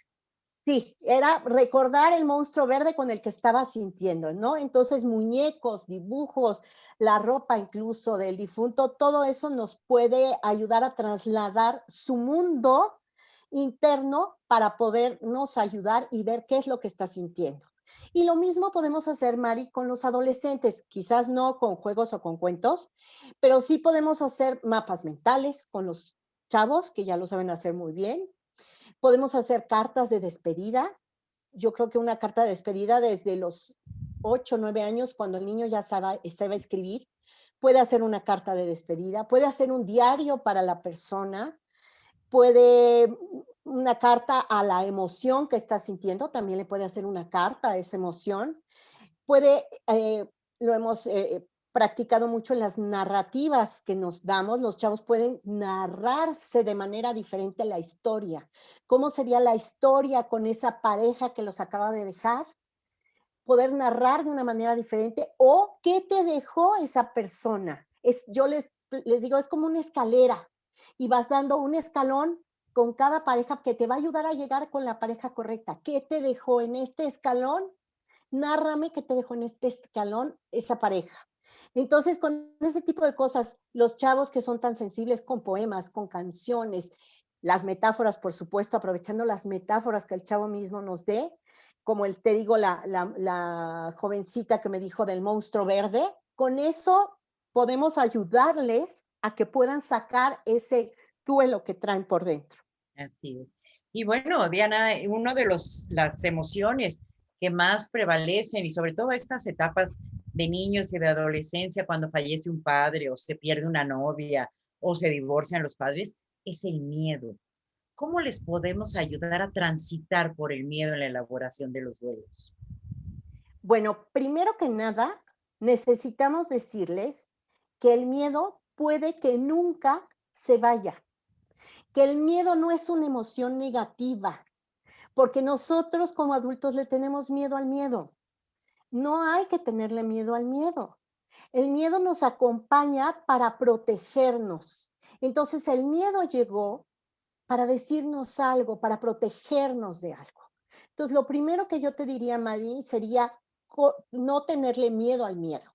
sí, era recordar el monstruo verde con el que estaba sintiendo, ¿no? Entonces, muñecos, dibujos, la ropa incluso del difunto, todo eso nos puede ayudar a trasladar su mundo interno para podernos ayudar y ver qué es lo que está sintiendo. Y lo mismo podemos hacer, Mari, con los adolescentes, quizás no con juegos o con cuentos, pero sí podemos hacer mapas mentales con los chavos, que ya lo saben hacer muy bien. Podemos hacer cartas de despedida. Yo creo que una carta de despedida desde los 8 o 9 años, cuando el niño ya sabe escribir, puede hacer una carta de despedida, puede hacer un diario para la persona, puede una carta a la emoción que está sintiendo, también le puede hacer una carta a esa emoción. Puede, lo hemos practicado mucho en las narrativas que nos damos, los chavos pueden narrarse de manera diferente la historia. ¿Cómo sería la historia con esa pareja que los acaba de dejar? Poder narrar de una manera diferente o qué te dejó esa persona. Yo les digo, es como una escalera y vas dando un escalón con cada pareja que te va a ayudar a llegar con la pareja correcta. ¿Qué te dejó en este escalón? Nárrame qué te dejó en este escalón esa pareja. Entonces, con ese tipo de cosas, los chavos que son tan sensibles con poemas, con canciones, las metáforas, por supuesto, aprovechando las metáforas que el chavo mismo nos dé, como te digo, la jovencita que me dijo del monstruo verde, con eso podemos ayudarles a que puedan sacar ese duelo que traen por dentro. Así es. Y bueno, Diana, uno de las emociones que más prevalecen y sobre todo estas etapas de niños y de adolescencia, cuando fallece un padre o se pierde una novia o se divorcian los padres, es el miedo. ¿Cómo les podemos ayudar a transitar por el miedo en la elaboración de los duelos? Bueno, primero que nada, necesitamos decirles que el miedo puede que nunca se vaya, que el miedo no es una emoción negativa, porque nosotros como adultos le tenemos miedo al miedo. No hay que tenerle miedo al miedo. El miedo nos acompaña para protegernos. Entonces el miedo llegó para decirnos algo, para protegernos de algo. Entonces, lo primero que yo te diría, Mari, sería no tenerle miedo al miedo.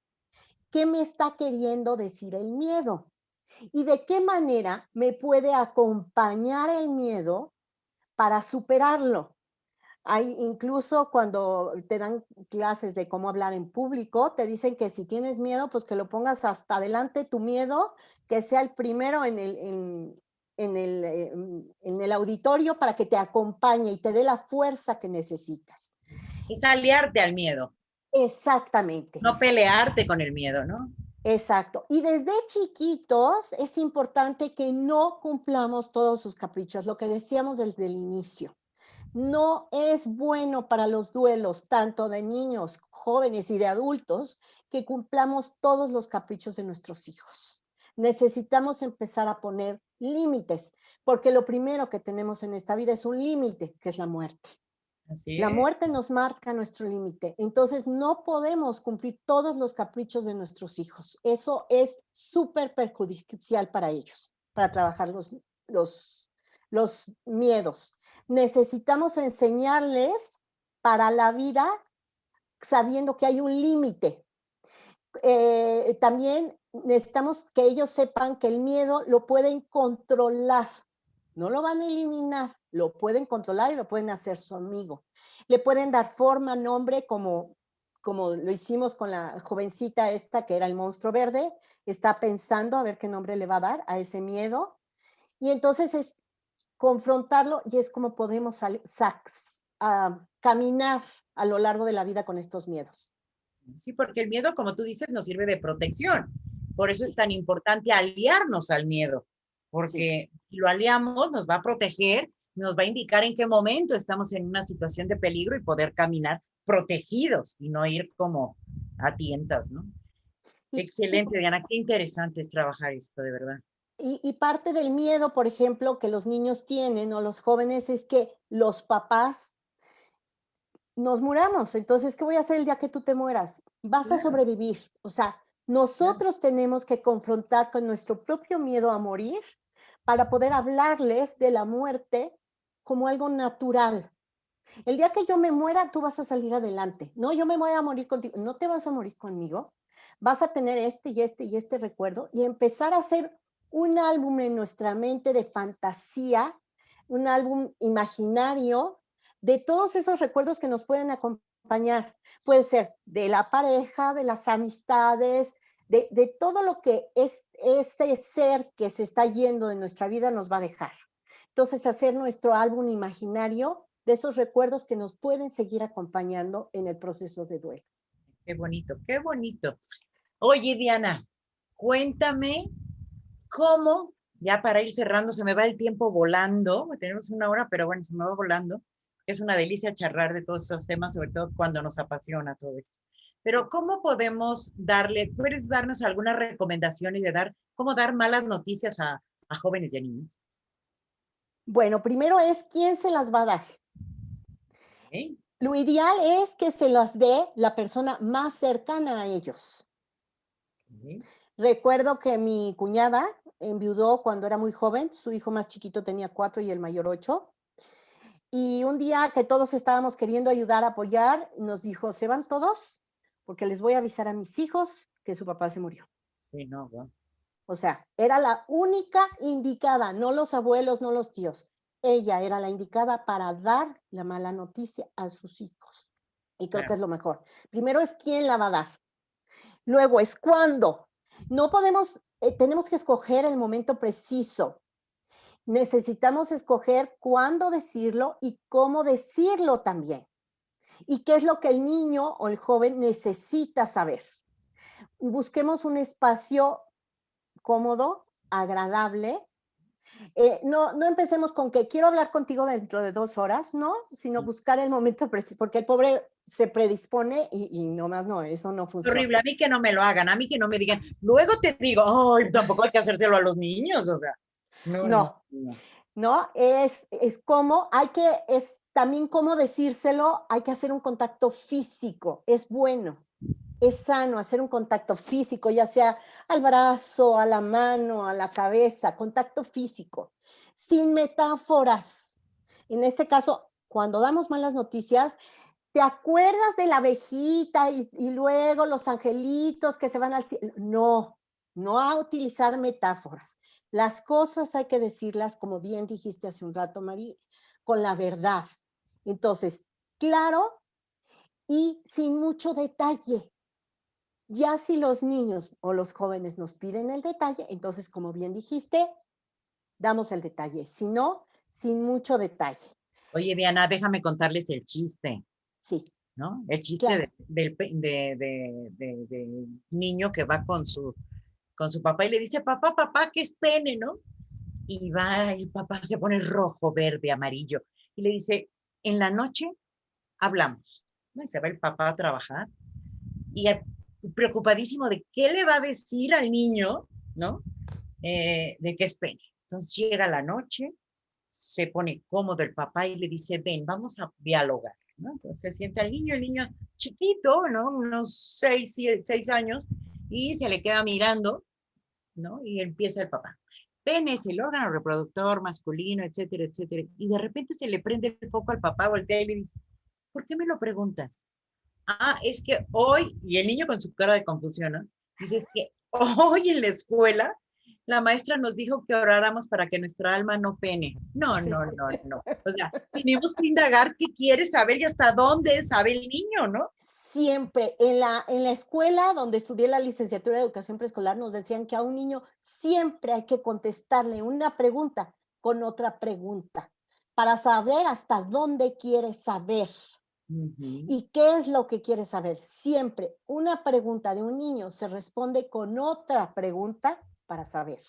¿Qué me está queriendo decir el miedo? ¿Y de qué manera me puede acompañar el miedo para superarlo? Hay incluso cuando te dan clases de cómo hablar en público, te dicen que si tienes miedo, pues que lo pongas hasta adelante tu miedo, que sea el primero en el auditorio para que te acompañe y te dé la fuerza que necesitas. Es aliarte al miedo, Exactamente, no pelearte con el miedo, ¿no? exacto. Y desde chiquitos es importante que no cumplamos todos sus caprichos, lo que decíamos desde el inicio. No es bueno para los duelos, tanto de niños, jóvenes y de adultos, que cumplamos todos los caprichos de nuestros hijos. Necesitamos empezar a poner límites, porque lo primero que tenemos en esta vida es un límite, que es la muerte. Así La es. muerte nos marca nuestro límite, entonces no podemos cumplir todos los caprichos de nuestros hijos. Eso es súper perjudicial para ellos, para trabajar los, los miedos. Necesitamos enseñarles para la vida sabiendo que hay un límite. También necesitamos que ellos sepan que el miedo lo pueden controlar, no lo van a eliminar, lo pueden controlar y lo pueden hacer su amigo. Le pueden dar forma, nombre, como lo hicimos con la jovencita esta que era el monstruo verde, está pensando a ver qué nombre le va a dar a ese miedo. Y entonces es confrontarlo y es como podemos caminar a lo largo de la vida con estos miedos. Sí, porque el miedo, como tú dices, nos sirve de protección. Por eso es Sí, tan importante aliarnos al miedo, sí. porque si lo aliamos, nos va a proteger, nos va a indicar en qué momento estamos en una situación de peligro y poder caminar protegidos y no ir como a tientas, ¿no? Y, y, Excelente, Diana, qué interesante es trabajar esto, de verdad. y parte del miedo, por ejemplo, que los niños tienen o los jóvenes es que los papás nos muramos. Entonces, ¿qué voy a hacer el día que tú te mueras? Vas a Claro, sobrevivir. O sea, claro. nosotros tenemos que confrontar con nuestro propio miedo a morir para poder hablarles de la muerte como algo natural. El día que yo me muera, tú vas a salir adelante. No, yo me voy a morir contigo. No te vas a morir conmigo. Vas a tener este y este y este recuerdo y empezar a hacer un álbum en nuestra mente de fantasía, un álbum imaginario de todos esos recuerdos que nos pueden acompañar. Puede ser de la pareja, de las amistades, de todo lo que es ese ser que se está yendo de nuestra vida nos va a dejar. Entonces, hacer nuestro álbum imaginario de esos recuerdos que nos pueden seguir acompañando en el proceso de duelo. Qué bonito, qué bonito. Oye, Diana, cuéntame cómo, ya para ir cerrando, se me va el tiempo volando, tenemos una hora, pero bueno, se me va volando. Es una delicia charlar de todos esos temas, sobre todo cuando nos apasiona todo esto. Pero ¿cómo podemos darle, puedes darnos algunas recomendaciones de cómo dar malas noticias a jóvenes y a niños? Bueno, primero es quién se las va a dar. ¿Eh? Lo ideal es que se las dé la persona más cercana a ellos. ¿Eh? Recuerdo que mi cuñada enviudó cuando era muy joven, su hijo más chiquito tenía 4 y el mayor 8. Y un día que todos estábamos queriendo ayudar, apoyar, nos dijo, ¿se van todos? Porque les voy a avisar a mis hijos que su papá se murió. Sí, no, wow. O sea, era la única indicada, no los abuelos, no los tíos. Ella era la indicada para dar la mala noticia a sus hijos. Y creo que Claro. es lo mejor. Primero es quién la va a dar. Luego es cuándo. No podemos, tenemos que escoger el momento preciso. Necesitamos escoger cuándo decirlo y cómo decirlo también. Y qué es lo que el niño o el joven necesita saber. Busquemos un espacio cómodo, agradable. No empecemos con que quiero hablar contigo dentro de 2 horas, ¿no? Sino buscar el momento preciso, porque el pobre se predispone y nomás no, eso no funciona. Horrible, a mí que no me lo hagan, a mí que no me digan, luego te digo, ay, tampoco hay que hacérselo a los niños, o sea, no, no, No, no. ¿no? Es como, es también como decírselo, hay que hacer un contacto físico, es bueno. Es sano hacer un contacto físico, ya sea al brazo, a la mano, a la cabeza, contacto físico, sin metáforas. En este caso, cuando damos malas noticias, ¿te acuerdas de la abejita y luego los angelitos que se van al cielo? No, no a utilizar metáforas. Las cosas hay que decirlas, como bien dijiste hace un rato, María, con la verdad. Entonces, claro y sin mucho detalle. Ya si los niños o los jóvenes nos piden el detalle, entonces, como bien dijiste, damos el detalle. Si no, sin mucho detalle. Oye, Diana, déjame contarles el chiste, Sí, ¿no? El chiste claro. del niño que va con su papá y le dice, papá, papá, ¿qué es pene, no? Y va, el papá se pone rojo, verde, amarillo, y le dice, en la noche hablamos, ¿no? Y se va el papá a trabajar, y preocupadísimo de qué le va a decir al niño, ¿no? De qué es pene. Entonces llega la noche, se pone cómodo el papá y le dice, ven, vamos a dialogar, ¿no? Entonces se sienta el niño chiquito, ¿no? Unos 6 años, y se le queda mirando, ¿no? Y empieza el papá. Pene es el órgano reproductor masculino, etcétera, etcétera. Y de repente se le prende el foco al papá, voltea y le dice, ¿por qué me lo preguntas? Ah, es que hoy, y el niño con su cara de confusión, ¿no? Dice, es que Hoy en la escuela, la maestra nos dijo que oráramos para que nuestra alma no pene. No, Sí. no, no, no. O sea, tenemos que indagar qué quiere saber y hasta dónde sabe el niño, ¿no? Siempre, en la escuela donde estudié la licenciatura de educación preescolar, nos decían que a un niño siempre hay que contestarle una pregunta con otra pregunta para saber hasta dónde quiere saber Ujú, y qué es lo que quiere saber. Siempre una pregunta de un niño se responde con otra pregunta para saber,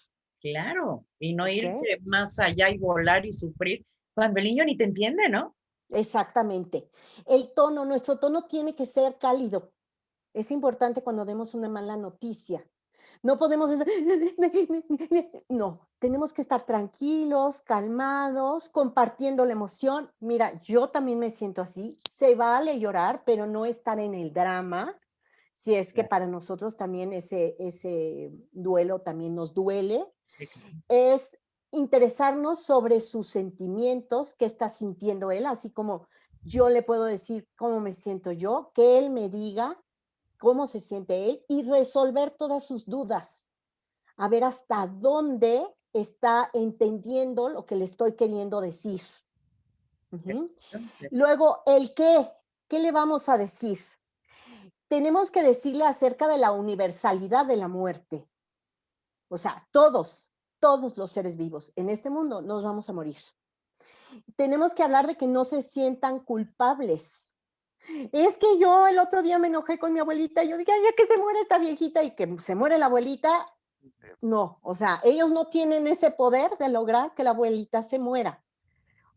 claro, y no ¿ok? irte más allá y volar y sufrir cuando el niño ni te entiende, ¿no? Exactamente. Nuestro tono tiene que ser cálido. Es importante cuando demos una mala noticia. No podemos estar no, tenemos que estar tranquilos, calmados, compartiendo la emoción. Mira, yo también me siento así. Se vale llorar, pero no estar en el drama, si es que Claro, para nosotros también ese duelo también nos duele. sí, claro. Es interesarnos sobre sus sentimientos, qué está sintiendo él, así como yo le puedo decir cómo me siento yo, que él me diga cómo se siente él y resolver todas sus dudas, a ver hasta dónde está entendiendo lo que le estoy queriendo decir. Ujú. Perfecto. Luego, ¿qué le vamos a decir? Tenemos que decirle acerca de la universalidad de la muerte. O sea, todos los seres vivos en este mundo nos vamos a morir. Tenemos que hablar de que no se sientan culpables. Es que yo el otro día me enojé con mi abuelita y yo dije, ay, ya que se muere esta viejita y que se muere la abuelita, no, o sea, ellos no tienen ese poder de lograr que la abuelita se muera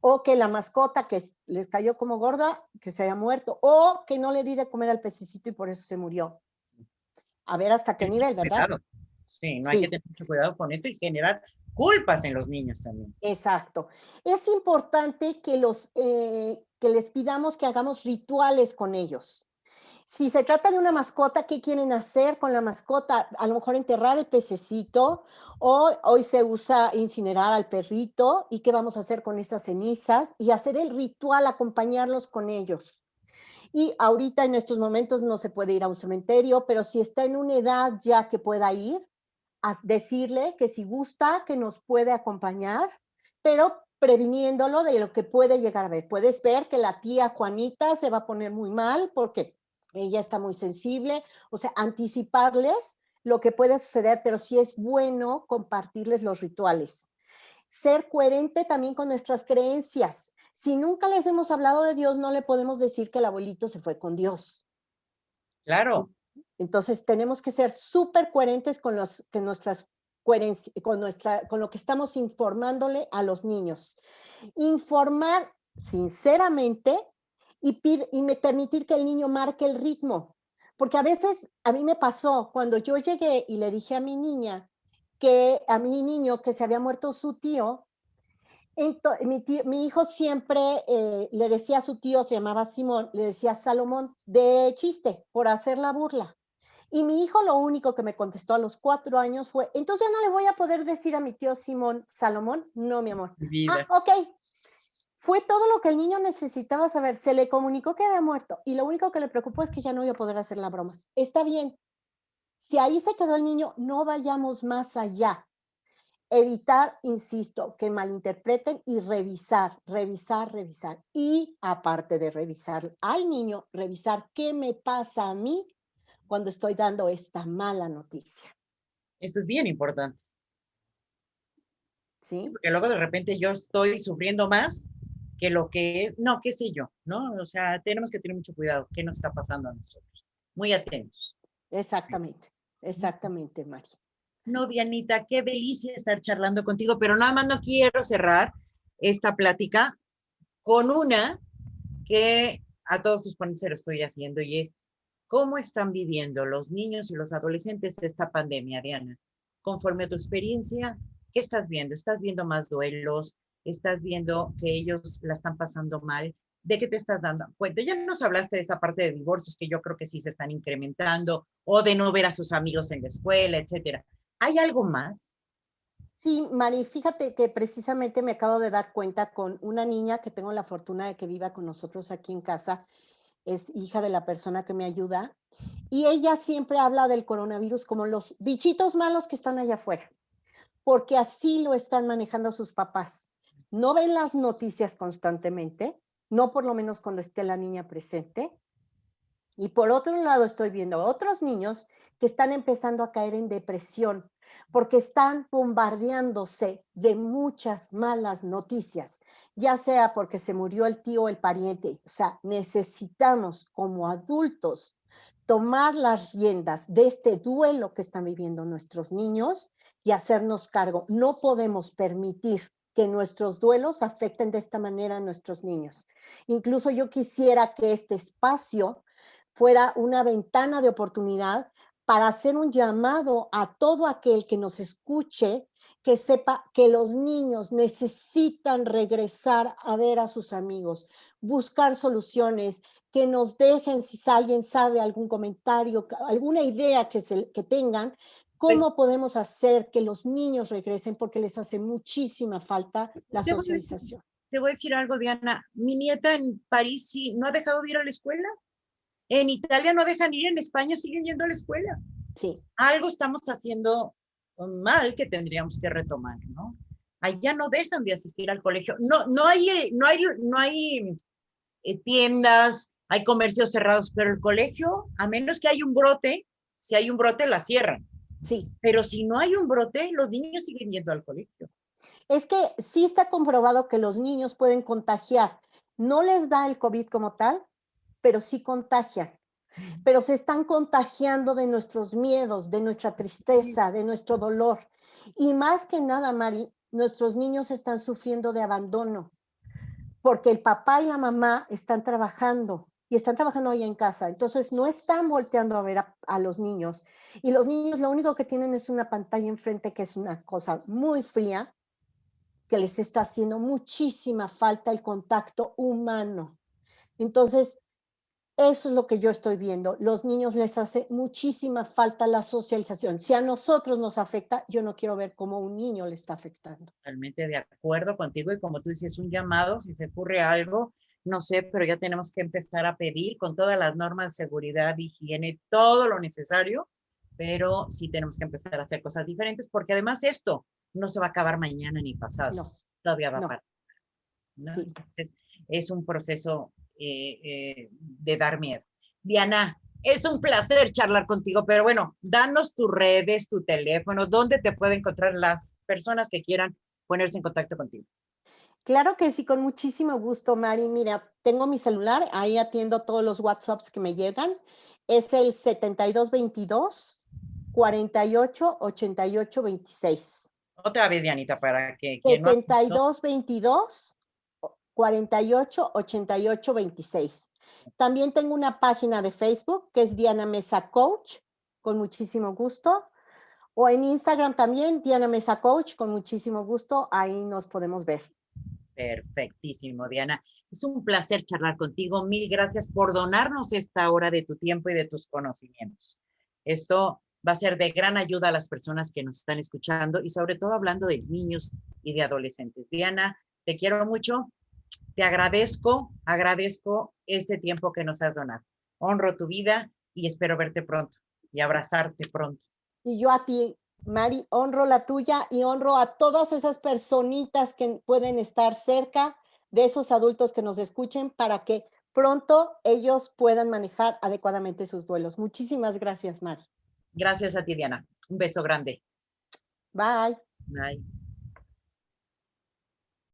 o que la mascota que les cayó como gorda, que se haya muerto o que no le di de comer al pececito y por eso se murió. A ver hasta qué Tener mucho nivel, ¿verdad? cuidado. Sí, no hay que Sí, tener mucho cuidado con esto y generar culpas en los niños también. exacto. Es importante que les pidamos que hagamos rituales con ellos. Si se trata de una mascota, ¿qué quieren hacer con la mascota? A lo mejor enterrar el pececito o hoy se usa incinerar al perrito y qué vamos a hacer con esas cenizas y hacer el ritual, acompañarlos con ellos. Y ahorita en estos momentos no se puede ir a un cementerio, pero si está en una edad ya que pueda ir, a decirle que si gusta, que nos puede acompañar, pero previniéndolo de lo que puede llegar a ver. Puedes ver que la tía Juanita se va a poner muy mal porque ella está muy sensible, o sea, anticiparles lo que puede suceder, pero sí es bueno compartirles los rituales. Ser coherente también con nuestras creencias. Si nunca les hemos hablado de Dios, no le podemos decir que el abuelito se fue con Dios. Claro, Entonces, tenemos que ser súper coherentes con, con lo que estamos informándole a los niños. Informar sinceramente y me permitir que el niño marque el ritmo. Porque a veces a mí me pasó cuando yo llegué y le dije a mi niña a mi niño que se había muerto su tío, mi hijo siempre le decía a su tío, se llamaba Simón, le decía Salomón, de chiste, por hacer la burla. Y mi hijo lo único que me contestó a los 4 años fue, entonces no le voy a poder decir a mi tío Simón Salomón, no, mi amor. mi Ah, vida. ok. Fue todo lo que el niño necesitaba saber. Se le comunicó que había muerto y lo único que le preocupó es que ya no iba a poder hacer la broma. Está bien. Si ahí se quedó el niño, no vayamos más allá. Evitar, insisto, que malinterpreten y revisar, revisar, revisar. Y aparte de revisar al niño, revisar qué me pasa a mí cuando estoy dando esta mala noticia, Esto es bien importante. Sí, ¿sí? porque luego de repente yo estoy sufriendo más que lo que es, no, qué sé yo, ¿no? O sea, tenemos que tener mucho cuidado. ¿Qué nos está pasando a nosotros? Muy atentos. Exactamente, exactamente, Mari. No, Dianita, qué delicia estar charlando contigo, pero nada más no quiero cerrar esta plática con una que a todos sus ponentes se lo estoy haciendo y es, ¿cómo están viviendo los niños y los adolescentes esta pandemia, Diana? Conforme a tu experiencia, ¿qué estás viendo? ¿Estás viendo más duelos? ¿Estás viendo que ellos la están pasando mal? ¿De qué te estás dando cuenta? Ya nos hablaste de esta parte de divorcios que yo creo que sí se están incrementando o de no ver a sus amigos en la escuela, etcétera. ¿Hay algo más? Sí, Mari, fíjate que precisamente me acabo de dar cuenta con una niña que tengo la fortuna de que viva con nosotros aquí en casa, es hija de la persona que me ayuda. Y ella siempre habla del coronavirus como los bichitos malos que están allá afuera, porque así lo están manejando sus papás. No ven las noticias constantemente, no por lo menos cuando esté la niña presente. Y por otro lado, estoy viendo a otros niños que están empezando a caer en depresión porque están bombardeándose de muchas malas noticias, ya sea porque se murió el tío o el pariente. O sea, necesitamos como adultos tomar las riendas de este duelo que están viviendo nuestros niños y hacernos cargo. No podemos permitir que nuestros duelos afecten de esta manera a nuestros niños. Incluso yo quisiera que este espacio fuera una ventana de oportunidad para hacer un llamado a todo aquel que nos escuche, que sepa que los niños necesitan regresar a ver a sus amigos, buscar soluciones, que nos dejen, si alguien sabe algún comentario, alguna idea que tengan, Pues cómo podemos hacer que los niños regresen, porque les hace muchísima falta la te voy a decir, socialización. te voy a decir algo, Diana. Mi nieta en París sí no ha dejado de ir a la escuela. En Italia no dejan ir, en España siguen yendo a la escuela. Sí. Algo estamos haciendo mal que tendríamos que retomar, ¿no? Allá no dejan de asistir al colegio. No hay tiendas, hay comercios cerrados, pero el colegio, a menos que haya un brote, si hay un brote, la cierran. Sí. Pero si no hay un brote, los niños siguen yendo al colegio. Es que sí está comprobado que los niños pueden contagiar. No les da el COVID como tal, pero sí contagian. Pero se están contagiando de nuestros miedos, de nuestra tristeza, de nuestro dolor. Y más que nada, Mari, nuestros niños están sufriendo de abandono, porque el papá y la mamá están trabajando y están trabajando ahí en casa. Entonces no están volteando a ver a los niños. Y los niños lo único que tienen es una pantalla enfrente, que es una cosa muy fría, que les está haciendo muchísima falta el contacto humano. Entonces, eso es lo que yo estoy viendo. Los niños les hace muchísima falta la socialización. Si a nosotros nos afecta, yo no quiero ver cómo un niño le está afectando. Totalmente de acuerdo contigo y como tú dices, un llamado, si se ocurre algo, no sé, pero ya tenemos que empezar a pedir con todas las normas de seguridad, higiene, todo lo necesario, pero sí tenemos que empezar a hacer cosas diferentes porque además esto no se va a acabar mañana ni pasado, No, todavía va no, para, ¿no? sí. Entonces, es un proceso de dar miedo. Diana, es un placer charlar contigo, pero bueno, danos tus redes, tu teléfono, dónde te pueden encontrar las personas que quieran ponerse en contacto contigo. Claro que sí, con muchísimo gusto, Mari. Mira, tengo mi celular, ahí atiendo todos los WhatsApps que me llegan. Es el 7222 48 88 26. Otra vez, Dianita, para que quien no... 7222 48 88 26. También tengo una página de Facebook que es Diana Mesa Coach, con muchísimo gusto. O en Instagram también, Diana Mesa Coach, con muchísimo gusto. Ahí nos podemos ver. Perfectísimo, Diana. Es un placer charlar contigo. Mil gracias por donarnos esta hora de tu tiempo y de tus conocimientos. Esto va a ser de gran ayuda a las personas que nos están escuchando y sobre todo hablando de niños y de adolescentes. Diana, te quiero mucho. Te agradezco este tiempo que nos has donado. Honro tu vida y espero verte pronto y abrazarte pronto. Y yo a ti, Mari, honro la tuya y honro a todas esas personitas que pueden estar cerca de esos adultos que nos escuchen para que pronto ellos puedan manejar adecuadamente sus duelos. Muchísimas gracias, Mari. Gracias a ti, Diana. Un beso grande. Bye. Bye.